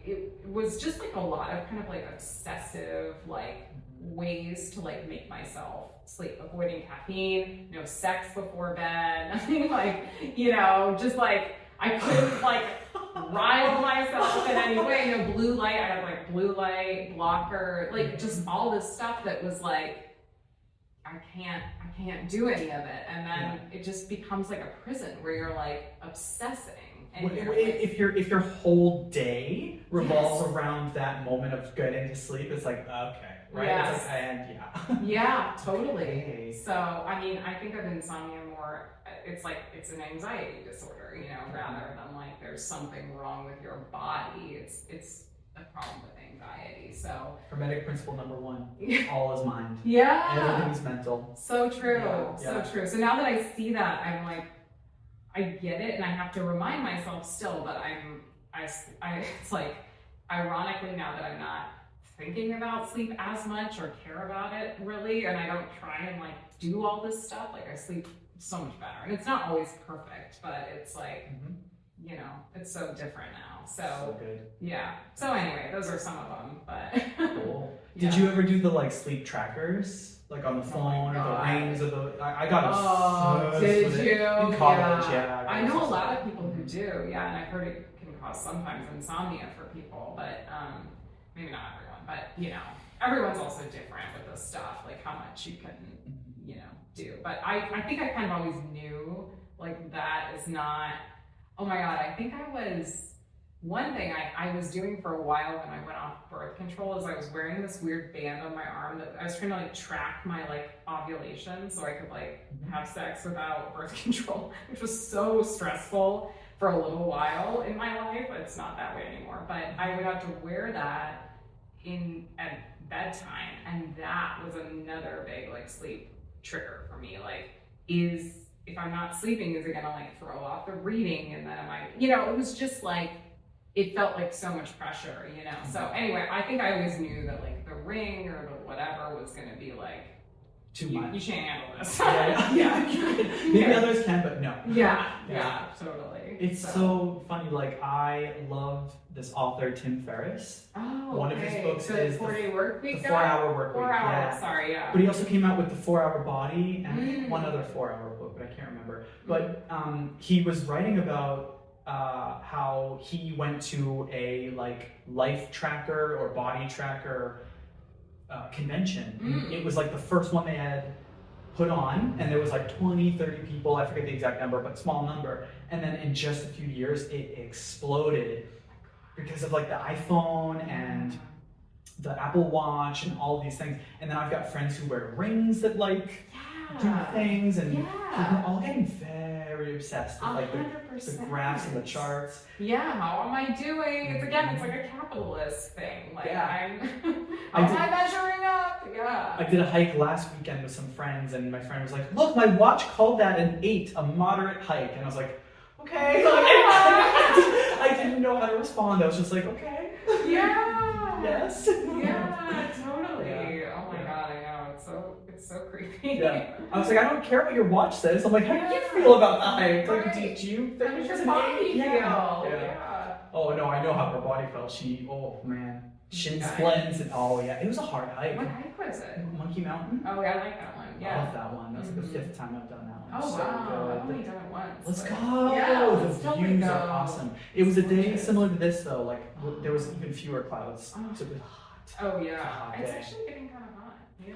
It was just like a lot of kind of like obsessive like ways to like make myself sleep, avoiding caffeine, no sex before bed, nothing like, just like I couldn't like rile myself in any way, no blue light. I had like blue light blocker, like just all this stuff that was like I can't do any of it, and then it just becomes like a prison where you're like obsessing. And if your whole day revolves around that moment of getting to sleep, it's like okay, right? Yes. It's like, yeah, totally. Okay. So I mean, I think of insomnia more. It's like it's an anxiety disorder, rather than like there's something wrong with your body. It's a problem with anxiety. So Hermetic principle number 1: all is mind. Yeah, Everything's mental. So true. Yeah. So true. So now that I see that, I'm like, I get it, and I have to remind myself still, but it's like, ironically, now that I'm not thinking about sleep as much or care about it really, and I don't try and like do all this stuff, like I sleep so much better. And it's not always perfect, but it's like, it's so different now. So good. Yeah. So anyway, those are some of them, but. Cool. Did you ever do the like sleep trackers? Like on the phone or the rings or the, I got obsessed did with you? it in college, yeah. I know a lot of people who do, and I've heard it can cause sometimes insomnia for people, but maybe not everyone, but everyone's also different with this stuff, like how much you can, do. But I think I kind of always knew, like that is not, oh my God, I think one thing I was doing for a while when I went off birth control is I was wearing this weird band on my arm that I was trying to like track my like ovulation so I could like have sex without birth control, which was so stressful for a little while in my life. It's not that way anymore, but I would have to wear that at bedtime, and that was another big like sleep trigger for me. Like, if I'm not sleeping, is it gonna like throw off the reading, and then it was just like, it felt like so much pressure, So anyway, I think I always knew that like the ring or the whatever was gonna be like too much. You can't handle this. Yeah. Maybe others can, but no. Yeah, totally. It's so funny. Like, I love this author, Tim Ferriss. Oh, One of his books is the 4-day work week. The 4-Hour Work Week. 4 hours. Yeah. Sorry, yeah. But he also came out with the 4-Hour Body and I think one other 4-hour book, but I can't remember. But he was writing about how he went to a like life tracker or body tracker convention. It was like the first one they had put on, and there was like 20, 30 people, I forget the exact number, but small number. And then in just a few years, it exploded because of like the iPhone and the Apple Watch and all of these things. And then I've got friends who wear rings that like do things, and we're all getting very obsessed with like the graphs and the charts. Yeah, how am I doing? It's like a capitalist thing. Like how am I measuring up? Yeah. I did a hike last weekend with some friends, and my friend was like, "Look, my watch called that an 8, a moderate hike," and I was like, "Okay." I didn't know how to respond. I was just like, "Okay." Yeah. Yes. Yeah, totally. Yeah. Oh my god, I know. It's so creepy. Yeah. I was like, I don't care what your watch says. I'm like, how do you feel about the hike? Like, did you think how does it was your body feel? Yeah. Oh no, I know how her body felt. Oh man. Shin splints and it was a hard hike. What hike was it? Monkey Mountain. Oh yeah, I like that one. Yeah. I love that one. That's like the 5th time I've done that one. Oh so wow, I've good. only done it once. Let's but... go. Yeah, The views are awesome. It was a day similar to this though. Like there was even fewer clouds. So it was hot. Oh yeah. Hot It's day. actually getting kind of hot. Yeah.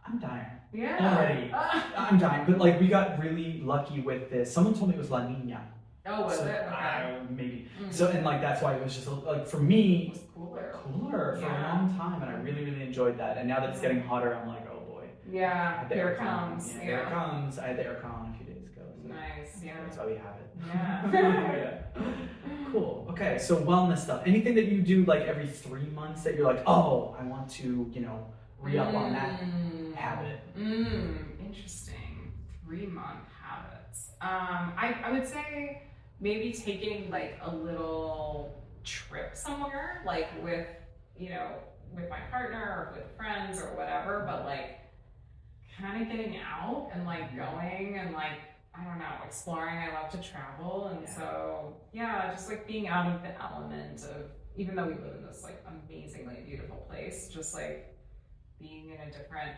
I'm dying. Yeah. Already. I'm dying. But like we got really lucky with this. Someone told me it was La Nina. Oh, was so, it? Okay. Maybe. So and like that's why it was just like for me. It was cooler. For a long time, and I really, really enjoyed that. And now that it's getting hotter, I'm like, oh boy. Yeah, here it comes. Yeah, here it comes. I had the aircon a few days ago. So Nice, yeah. That's why we have it. Yeah. Cool. Okay, so wellness stuff. Anything that you do like every 3 months that you're like, oh, I want to, re-up on that habit. Interesting. 3-month habits. I would say maybe taking like a little trip somewhere, like with my partner or with friends or whatever, but like kind of getting out and like going and like, I don't know, exploring. I love to travel. And so, just like being out of the element of, even though we live in this like amazingly beautiful place, just like being in a different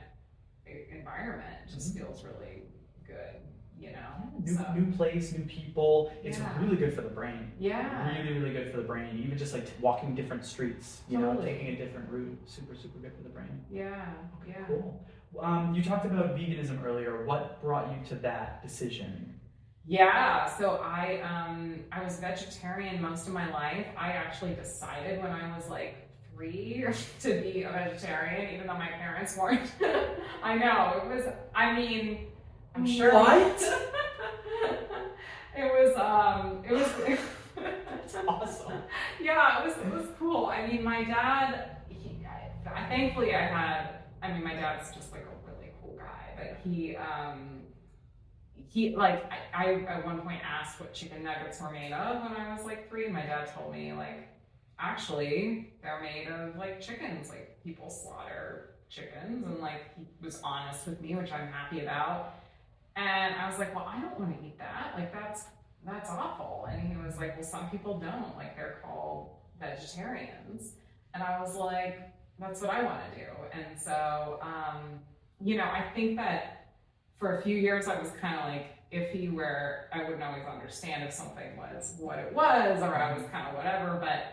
environment just feels really good. New place, new people. It's really good for the brain. Yeah. Really, really good for the brain. Even just like walking different streets, taking a different route. Super, super good for the brain. Yeah. Okay, cool. You talked about veganism earlier. What brought you to that decision? Yeah, so I was vegetarian most of my life. I actually decided when I was like 3 to be a vegetarian, even though my parents weren't. I know, I'm sure. What? It was That's awesome. Yeah, it was cool. My dad, my dad's just like a really cool guy, but I at one point asked what chicken nuggets were made of when I was like 3. My dad told me like, actually they're made of like chickens, like people slaughter chickens, and like he was honest with me, which I'm happy about. And I was like, well, I don't want to eat that. Like that's awful. And he was like, well, some people don't. Like they're called vegetarians. And I was like, that's what I want to do. And so, I think that for a few years I was kind of like iffy, where I wouldn't always understand if something was what it was, or I was kind of whatever. But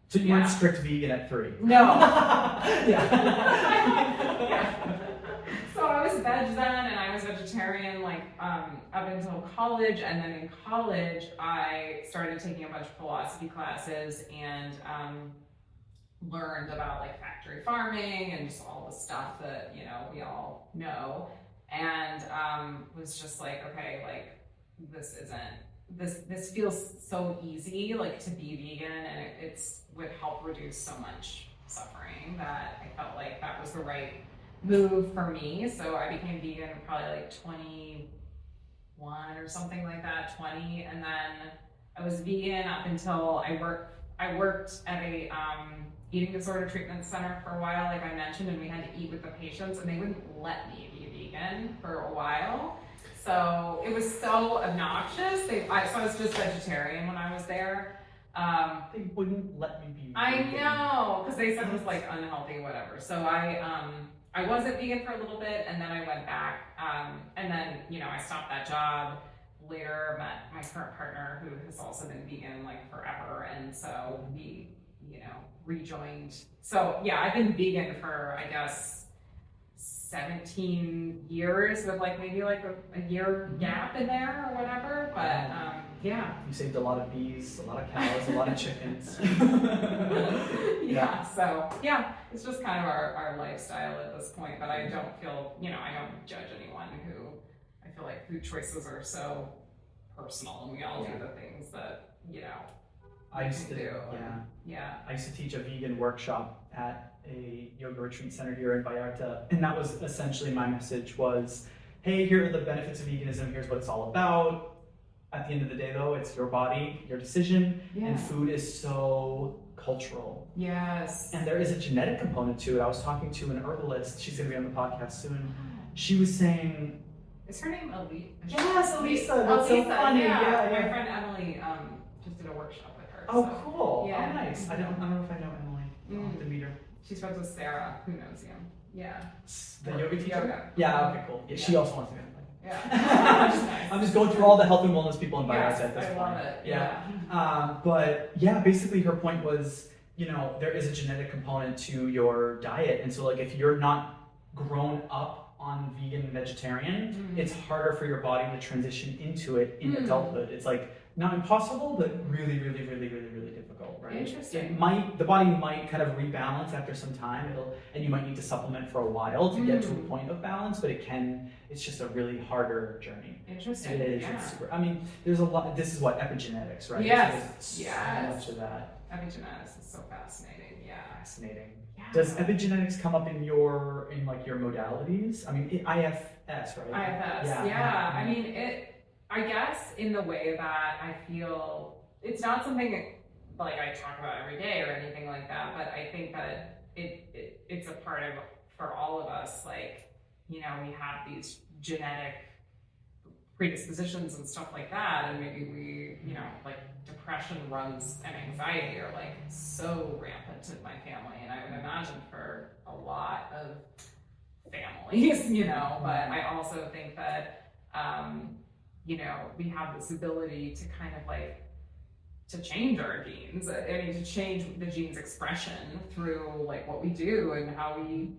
So you weren't strict vegan at 3? No. Yeah. So I was veg then, and I was vegetarian like up until college, and then in college I started taking a bunch of philosophy classes and learned about like factory farming and just all the stuff that we all know, and was just like, okay, like this feels so easy, like to be vegan, and it's would help reduce so much suffering that I felt like that was the right move for me. So I became vegan probably like 21 or something like that, 20, and then I was vegan up until I worked at a eating disorder treatment center for a while, like I mentioned, and we had to eat with the patients, and they wouldn't let me be vegan for a while. So it was so obnoxious. So I was just vegetarian when I was there. They wouldn't let me be I vegan. know, because they said it was like unhealthy, whatever. So I wasn't vegan for a little bit, and then I went back, and then I stopped that job. Later, met my current partner, who has also been vegan like forever, and so we rejoined. So yeah, I've been vegan for I guess 17 years with like maybe like a year gap in there or whatever. But yeah. You saved a lot of bees, a lot of cows, a lot of chickens. Yeah, so yeah, it's just kind of our lifestyle at this point. But I don't feel, I don't judge anyone who, I feel like food choices are so personal, and we all do the things that, I used to do. Yeah. I used to teach a vegan workshop at a yoga retreat center here in Vallarta, and that was essentially my message was, hey, here are the benefits of veganism, here's what it's all about. At the end of the day though, it's your body, your decision, and food is so cultural. Yes. And there is a genetic component to it. I was talking to an herbalist, she's gonna be on the podcast soon. She was saying, is her name Elisa? Yes, Elisa, that's so funny. Yeah. My friend Emily just did a workshop with her. Oh, so. cool. Yeah. Oh, nice. I don't know if I know Emily. I'll have to meet her. She's friends with Sarah, who knows you. Yeah. The yoga teacher? Yoga. Yeah, okay, cool. Yeah, she also wants to be on the podcast. Yeah. I'm just going through all the health and wellness people in Vallarta at this point. I love it. Yeah. But yeah, basically her point was, there is a genetic component to your diet. And so like if you're not grown up on vegan and vegetarian, it's harder for your body to transition into it in adulthood. It's like not impossible, but really, really, really, really, really difficult, right? Interesting. The body might kind of rebalance after some time, and you might need to supplement for a while to get to a point of balance, but it's just a really harder journey. Interesting. It is. Yeah. It's super, there's a lot, this is what epigenetics, right? Yes. So much of that. Epigenetics is so fascinating. Yeah. Fascinating. Yeah. Does epigenetics come up in your modalities? I mean, IFS, right? IFS. Yeah. I mean, I guess in the way that I feel it's not something like I talk about every day or anything like that, but I think that it's a part of, for all of us, like, we have these genetic predispositions and stuff like that, and maybe we, like depression runs and anxiety are like so rampant in my family, and I would imagine for a lot of families, but I also think that we have this ability to kind of like to change our genes. I mean, to change the genes' expression through like what we do and how we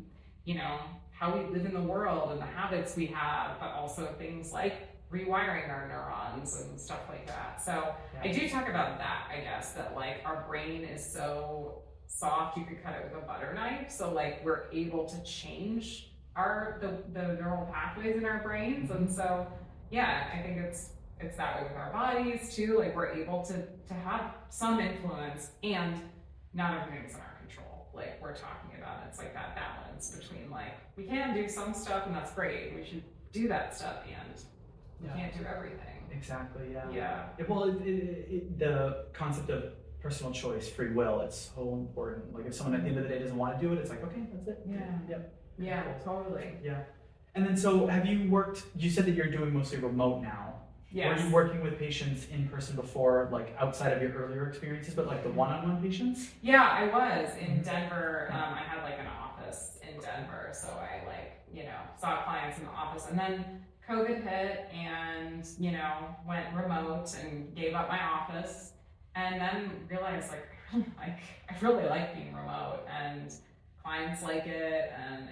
live in the world and the habits we have, but also things like rewiring our neurons and stuff like that. So I do talk about that, I guess, that like our brain is so soft, you could cut it with a butter knife. So like we're able to change the neural pathways in our brains. And so yeah, I think it's that way with our bodies too. Like we're able to have some influence, and not everything's in our control. Like we're talking about, it's like that balance between like we can do some stuff and that's great. We should do that stuff, and we can't do everything. Exactly. Yeah. Yeah. Well, the concept of personal choice, free will, it's so important. Like if someone at the end of the day doesn't want to do it, it's like, okay, that's it. Yeah. Yep. Yeah. Totally. Yeah. And then so have you said that you're doing mostly remote now. Yes. Were you working with patients in person before, like outside of your earlier experiences, but like the one-on-one patients? Yeah, I was in Denver. I had like an office in Denver, so I saw clients in the office, and then COVID hit, and went remote and gave up my office, and then realized I really like being remote, and clients like it, and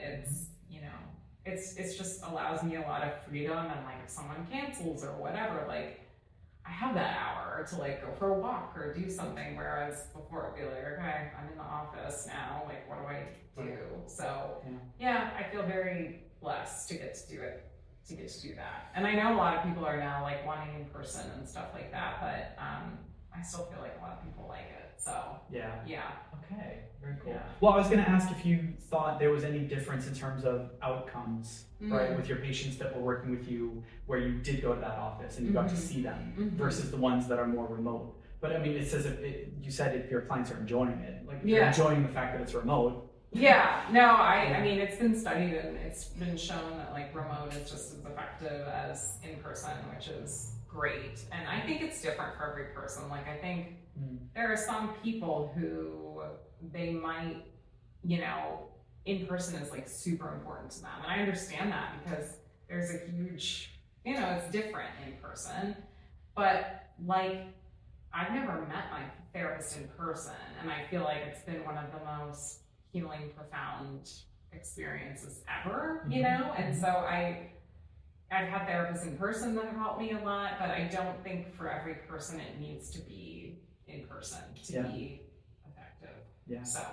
it's just allows me a lot of freedom, and like if someone cancels or whatever, like I have that hour to like go for a walk or do something, whereas before it'd be like, okay, I'm in the office now, like what do I do? So yeah, I feel very blessed to get to do it, to do that. And I know a lot of people are now like wanting in person and stuff like that, but I still feel like a lot of people like it. So yeah. Okay, very cool. Yeah. Well, I was going to ask if you thought there was any difference in terms of outcomes, right, with your patients that were working with you, where you did go to that office and you got to see them, versus the ones that are more remote. But I mean, it says you said if your clients are enjoying it, like if Yeah. you're enjoying the fact that it's remote. Yeah, no, I mean, it's been studied and it's been shown that like remote is just as effective as in person, which is great. And I think it's different for every person. Like, I think there are some people who they might, you know, in person is like super important to them. And I understand that because there's a huge, you know, it's different in person. But like, I've never met my therapist in person, and I feel like it's been one of the most healing, profound experiences ever, you know? And so I've had therapists in person that have helped me a lot, but I don't think for every person it needs to be in person to be effective. Yeah. So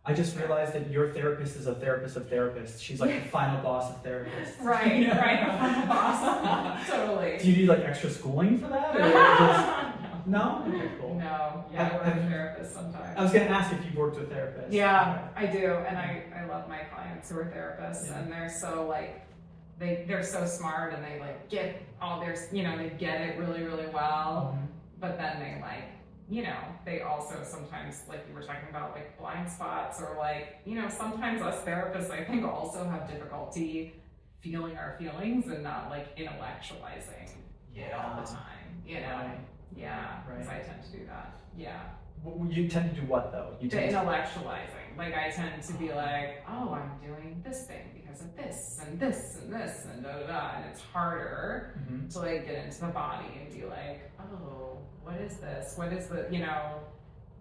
I just realized that your therapist is a therapist of therapists. She's like the final boss of therapists. Right, right. Awesome. Totally. Do you need like extra schooling for that? Or just... No? Okay, cool. No, yeah, I work with a therapist sometimes. I was going to ask if you've worked with therapists. Yeah, I do, and I love my clients who are therapists, and they're so like, they're so smart, and they like get all their, you know, they get it really, really well, but then they like, you know, they also sometimes, like you were talking about, like blind spots, or like, you know, sometimes us therapists, I think, also have difficulty feeling our feelings and not like intellectualizing it all the time, you know? Right. Yeah, because I tend to do that. Yeah. You tend to do what though? You tend intellectualizing. Like I tend to be like, oh, I'm doing this thing because of this and this and this and da da da, and it's harder to like get into the body and be like, oh, what is this? What is the, you know,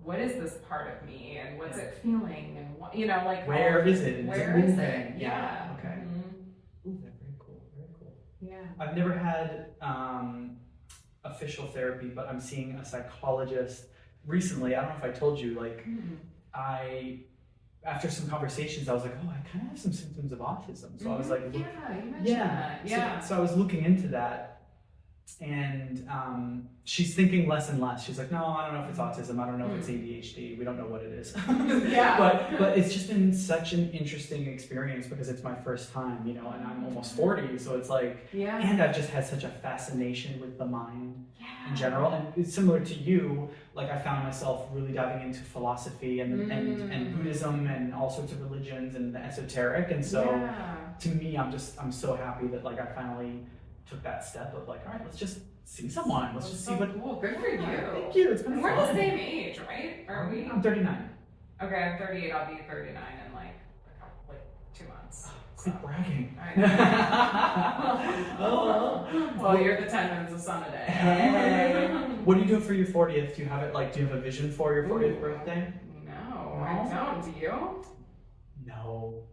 what is this part of me, and what's it feeling, and what, you know, like where is it? Where is it? Yeah. Okay. Mm-hmm. Ooh, very cool. Very cool. Yeah. I've never had official therapy, but I'm seeing a psychologist recently. I don't know if I told you, like after some conversations, I was like, oh, I kind of have some symptoms of autism. So I was like, yeah, you mentioned that. Yeah. So I was looking into that, and she's thinking less and less. She's like, no, I don't know if it's autism. I don't know if it's ADHD. We don't know what it is. Yeah. But it's just been such an interesting experience because it's my first time, you know, and I'm almost 40. So it's like, and I've just had such a fascination with the mind in general. And it's similar to you, like I found myself really diving into philosophy and Buddhism and all sorts of religions and the esoteric. And so to me, I'm so happy that like I finally took that step of like, all right, let's just see someone. Let's just see what. Cool. Good for you. Thank you. It's been fun. We're the same age, right? Are we? I'm 39. Okay, I'm 38. I'll be 39 in like 2 months. Quit bragging. I know. Well, you're the 10 minutes of sun a day. Hey. What do you do for your 40th? Do you have it like? Do you have a vision for your 40th birthday? No, I don't. Do you? No.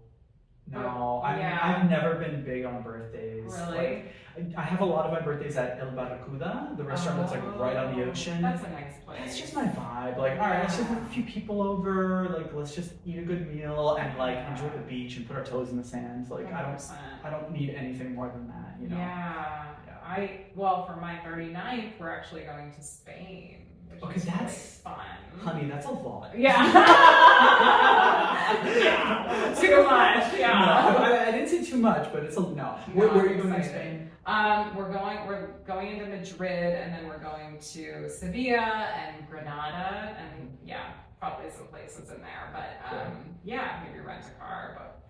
I've never been big on birthdays. Really? Like, I have a lot of my birthdays at El Barracuda, the restaurant that's like right on the ocean. That's a nice place. That's just my vibe. Like, all right, let's just have a few people over. Like, let's just eat a good meal and like enjoy the beach and put our toes in the sand. Like, 100%. I don't need anything more than that. You know? Yeah. Well, for my 39th, we're actually going to Spain. Which is that's really fun. Honey, that's a lot. Yeah. Yeah. Too much. Yeah. No, I didn't say too much, but it's no. Where are you going to Spain? We're going into Madrid, and then we're going to Sevilla and Granada, and probably some places in there. But maybe rent a car. But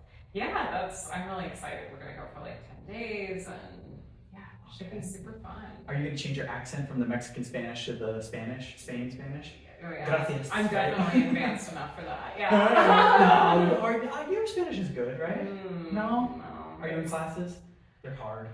I'm really excited. We're gonna go for like 10 days, and it should be super fun. Are you gonna change your accent from the Mexican Spanish to the Spain Spanish? Oh yeah. Gracias. I'm definitely advanced enough for that. Yeah. No, your Spanish is good, right? No. Are you in classes? They're hard.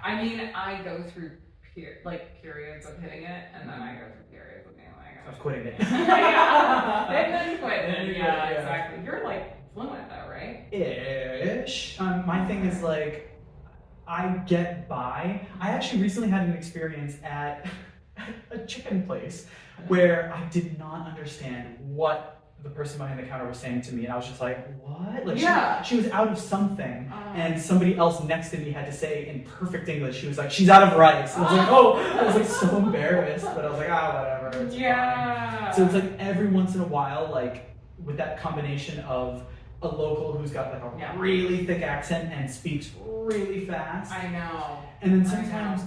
I mean, I go through periods of hitting it, and then I go through periods of being like, of quitting it. And then quitting. Yeah, exactly. You're like fluent though, right? Ish. My thing is like, I get by. I actually recently had an experience at a chicken place where I did not understand what the person behind the counter was saying to me, and I was just like, what? Like she was out of something, and somebody else next to me had to say in perfect English, she was like, she's out of rice. And I was like, I was like so embarrassed, but I was like, whatever. It's fine. So it's like every once in a while, like with that combination of a local who's got like a Yeah. really thick accent and speaks really fast. I know. And then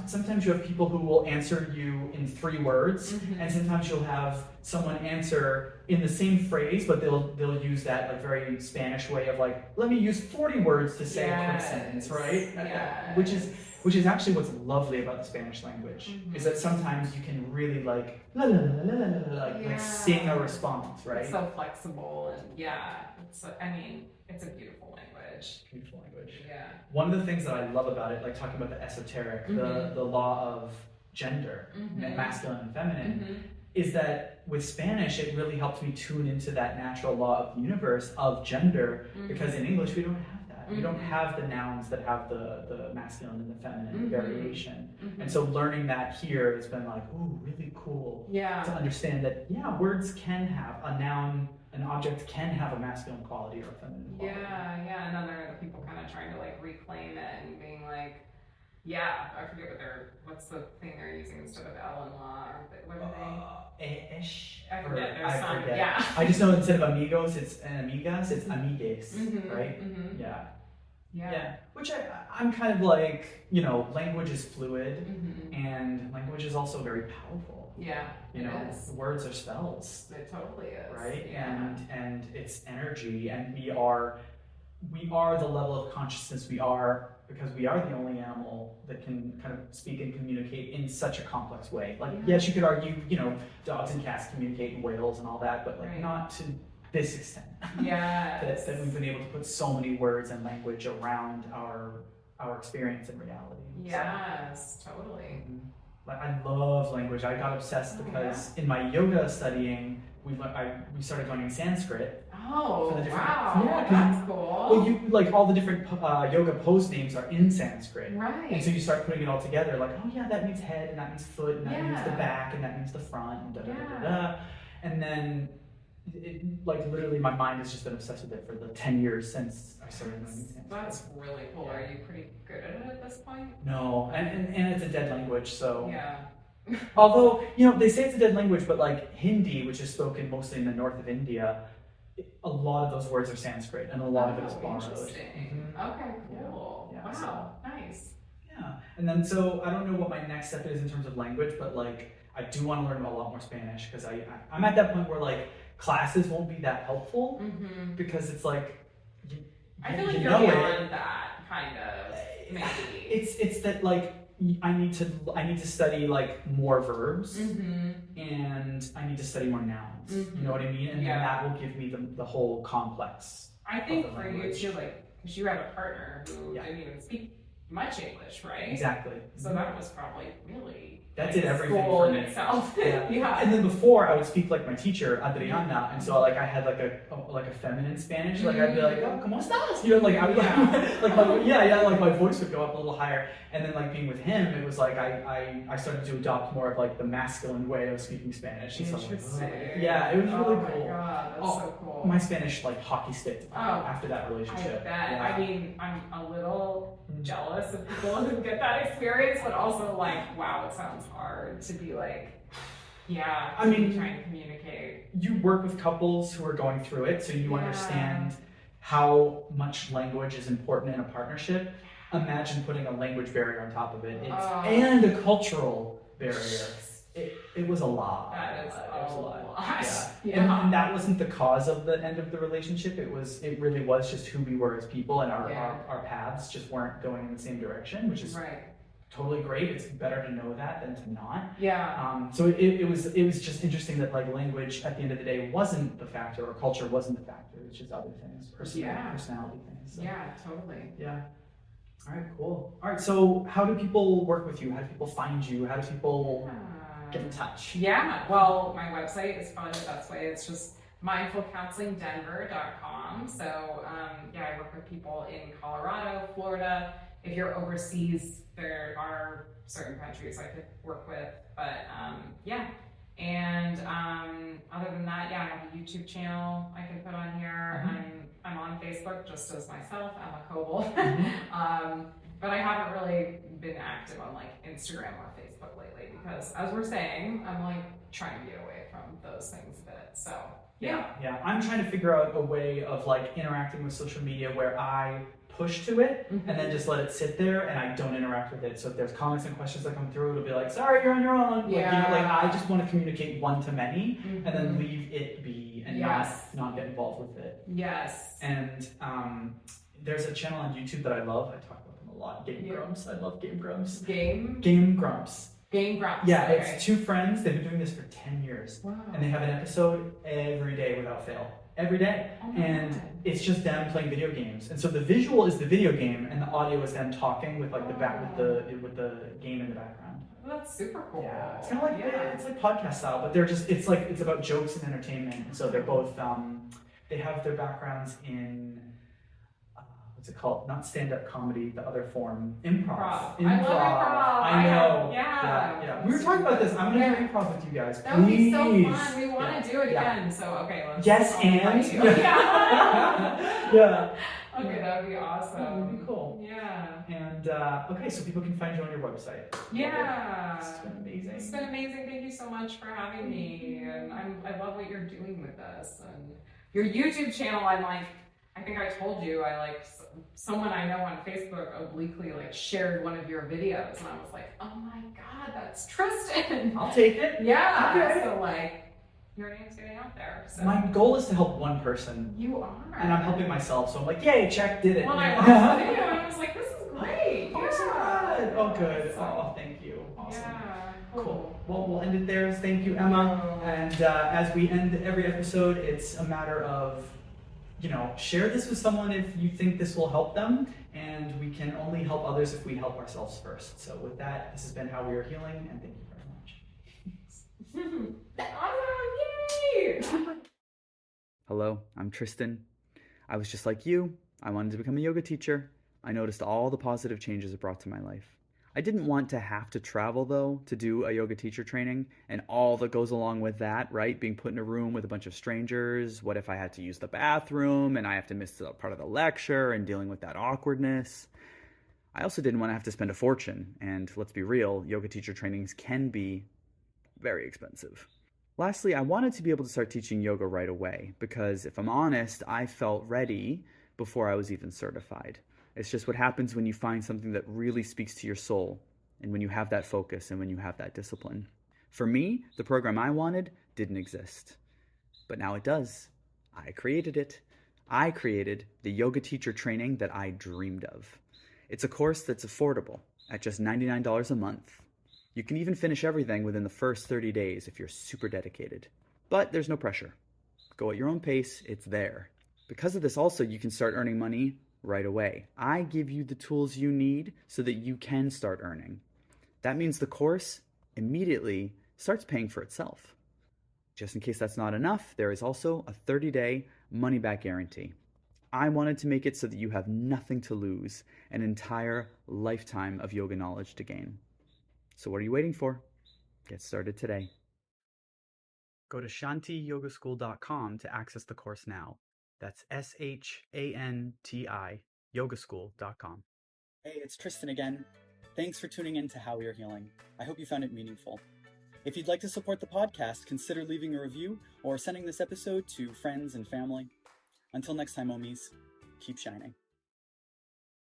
sometimes you have people who will answer you in 3 words, and sometimes you'll have someone answer in the same phrase, but they'll use that like very Spanish way of like, let me use 40 words to say a quick sentence, right? Yes. Which is actually what's lovely about the Spanish language, is that sometimes you can really like la la la la la la, like sing a response, right? It's so flexible and it's a beautiful language. Beautiful language. Yeah. One of the things that I love about it, like talking about the esoteric, the law of gender, masculine and feminine, is that with Spanish, it really helps me tune into that natural law of the universe of gender, because in English we don't have that. We don't have the nouns that have the masculine and the feminine variation. And so learning that here has been like, ooh, really cool to understand that, words can have a noun, an object can have a masculine quality or a feminine quality. Yeah, and then there are the people kind of trying to like reclaim it and being like, I forget what's the thing they're using instead of L and la, or what are they? Ish. I forget, I forget. Yeah. I just know instead of amigos, it's amigas, it's amigues, right? Yeah. Which I'm kind of like, language is fluid, and language is also very powerful. Yeah, it is. Words are spells. It totally is. Right? Yeah. And it's energy, and we are the level of consciousness we are because we are the only animal that can kind of speak and communicate in such a complex way. Like, yes, you could argue, dogs and cats communicate in whales and all that, but like not to this extent. Yes. that we've been able to put so many words and language around our experience and reality. Yes, totally. Like, I love language. I got obsessed because in my yoga studying, we started learning Sanskrit. Oh, for the different, wow. That's cool. Well, you like all the different yoga pose names are in Sanskrit. Right. And so you start putting it all together, like, oh yeah, that means head, and that means foot, and that means the back, and that means the front, and da da da da da. And then, like, literally, my mind has just been obsessed with it for the 10 years since I started learning Sanskrit. That's really cool. Are you pretty good at it at this point? No, and it's a dead language, so. Yeah. Although, they say it's a dead language, but like Hindi, which is spoken mostly in the north of India, a lot of those words are Sanskrit, and a lot of it is borrowed. Interesting. Okay, cool. Yeah, wow, so, nice. Yeah, and then so I don't know what my next step is in terms of language, but like I do want to learn a lot more Spanish because I'm at that point where like classes won't be that helpful because it's like I feel like you're beyond that kind of maybe. It's that like I need to study like more verbs and I need to study more nouns. You know what I mean? And then that will give me the whole complex. I think for you too, like, because you had a partner who didn't even speak much English, right? Exactly. So that was probably really that did everything for me. Itself. And then before I would speak like my teacher Adriana, and so like I had like a feminine Spanish. Like I'd be like, oh, ¿cómo estás? Like I would like my voice would go up a little higher. And then like being with him, it was like I started to adopt more of like the masculine way of speaking Spanish. And Interesting. So like, it was really cool. Oh my god, that's so cool. My Spanish like hockey sticked after that relationship. I bet. I mean, I'm a little jealous of people who get that experience, but also like, wow, it sounds hard to be like, I mean, trying to communicate. You work with couples who are going through it, so you understand how much language is important in a partnership. Imagine putting a language barrier on top of it, and a cultural barrier. It was a lot. That is a lot. Yeah. And that wasn't the cause of the end of the relationship. It really was just who we were as people, and our paths just weren't going in the same direction, which is totally great. It's better to know that than to not. Yeah. So it was just interesting that like language at the end of the day wasn't the factor, or culture wasn't the factor. It's just other things, personality things. So. Yeah, totally. Yeah. All right, cool. All right, so how do people work with you? How do people find you? How do people get in touch? Yeah, well, my website is probably the best way. It's just mindfulcounselingdenver.com. So, I work with people in Colorado, Florida. If you're overseas, there are certain countries I could work with, but And other than that, I have a YouTube channel I can put on here. I'm on Facebook just as myself, Emma Kobil. But I haven't really been active on like Instagram or Facebook lately because, as we're saying, I'm like trying to get away from those things a bit. So Yeah. I'm trying to figure out a way of like interacting with social media where I push to it and then just let it sit there and I don't interact with it. So if there's comments and questions that come through, it'll be like, sorry, you're on your own. Like, like I just want to communicate one to many and then leave it be and not get involved with it. Yes. And there's a channel on YouTube that I love. I talk about them a lot. Game Grumps. I love Game Grumps. Game Grumps. Game Grumps. Yeah, it's two friends. They've been doing this for 10 years. Wow. And they have an episode every day without fail. Every day. And it's just them playing video games. And so the visual is the video game and the audio is them talking with like with the game in the background. Well, that's super cool. Yeah. It's kind of like it's like podcast style, but they're just it's about jokes and entertainment. And so they're both they have their backgrounds in what's it called? Not stand-up comedy, the other form. Improv. I love improv. I know. Yeah. We were talking about this. I'm gonna do improv with you guys. That would be so fun. We want to do it again. So okay, let's Yeah. Okay, that would be awesome. That would be cool. Yeah. And okay, so people can find you on your website. Yeah. It's been amazing. It's been amazing. Thank you so much for having me. And I love what you're doing with this. And your YouTube channel, I think I told you, someone I know on Facebook obliquely shared one of your videos, and I was like, oh my god, that's Tristan. I'll take it. Yeah. Okay. So your name's getting out there. So. My goal is to help one person. You are. And I'm helping myself, so I'm like, yay, check, did it. Well, I watched the video and I was like, this is great. Oh, so good. Oh, good. Oh, thank you. Awesome. Yeah. Cool. Well, we'll end it there. Thank you, Emma. And as we end every episode, it's a matter of share this with someone if you think this will help them, and we can only help others if we help ourselves first. So with that, this has been How We Are Healing, and thank you very much. Awesome! Yay! Hello, I'm Tristan. I was just like you. I wanted to become a yoga teacher. I noticed all the positive changes it brought to my life. I didn't want to have to travel, though, to do a yoga teacher training, and all that goes along with that, right? Being put in a room with a bunch of strangers. What if I had to use the bathroom, and I have to miss the part of the lecture, and dealing with that awkwardness? I also didn't want to have to spend a fortune, and let's be real, yoga teacher trainings can be very expensive. Lastly, I wanted to be able to start teaching yoga right away, because if I'm honest, I felt ready before I was even certified. It's just what happens when you find something that really speaks to your soul, and when you have that focus and when you have that discipline. For me, the program I wanted didn't exist. But now it does. I created it. I created the yoga teacher training that I dreamed of. It's a course that's affordable at just $99 a month. You can even finish everything within the first 30 days if you're super dedicated. But there's no pressure. Go at your own pace, it's there. Because of this also, you can start earning money right away. I give you the tools you need so that you can start earning. That means the course immediately starts paying for itself. Just in case that's not enough, there is also a 30-day money-back guarantee. I wanted to make it so that you have nothing to lose, an entire lifetime of yoga knowledge to gain. So what are you waiting for? Get started today. Go to shantiyogaschool.com to access the course now. That's SHANTI, yogaschool.com. Hey, it's Tristan again. Thanks for tuning in to How We Are Healing. I hope you found it meaningful. If you'd like to support the podcast, consider leaving a review or sending this episode to friends and family. Until next time, Omis, keep shining.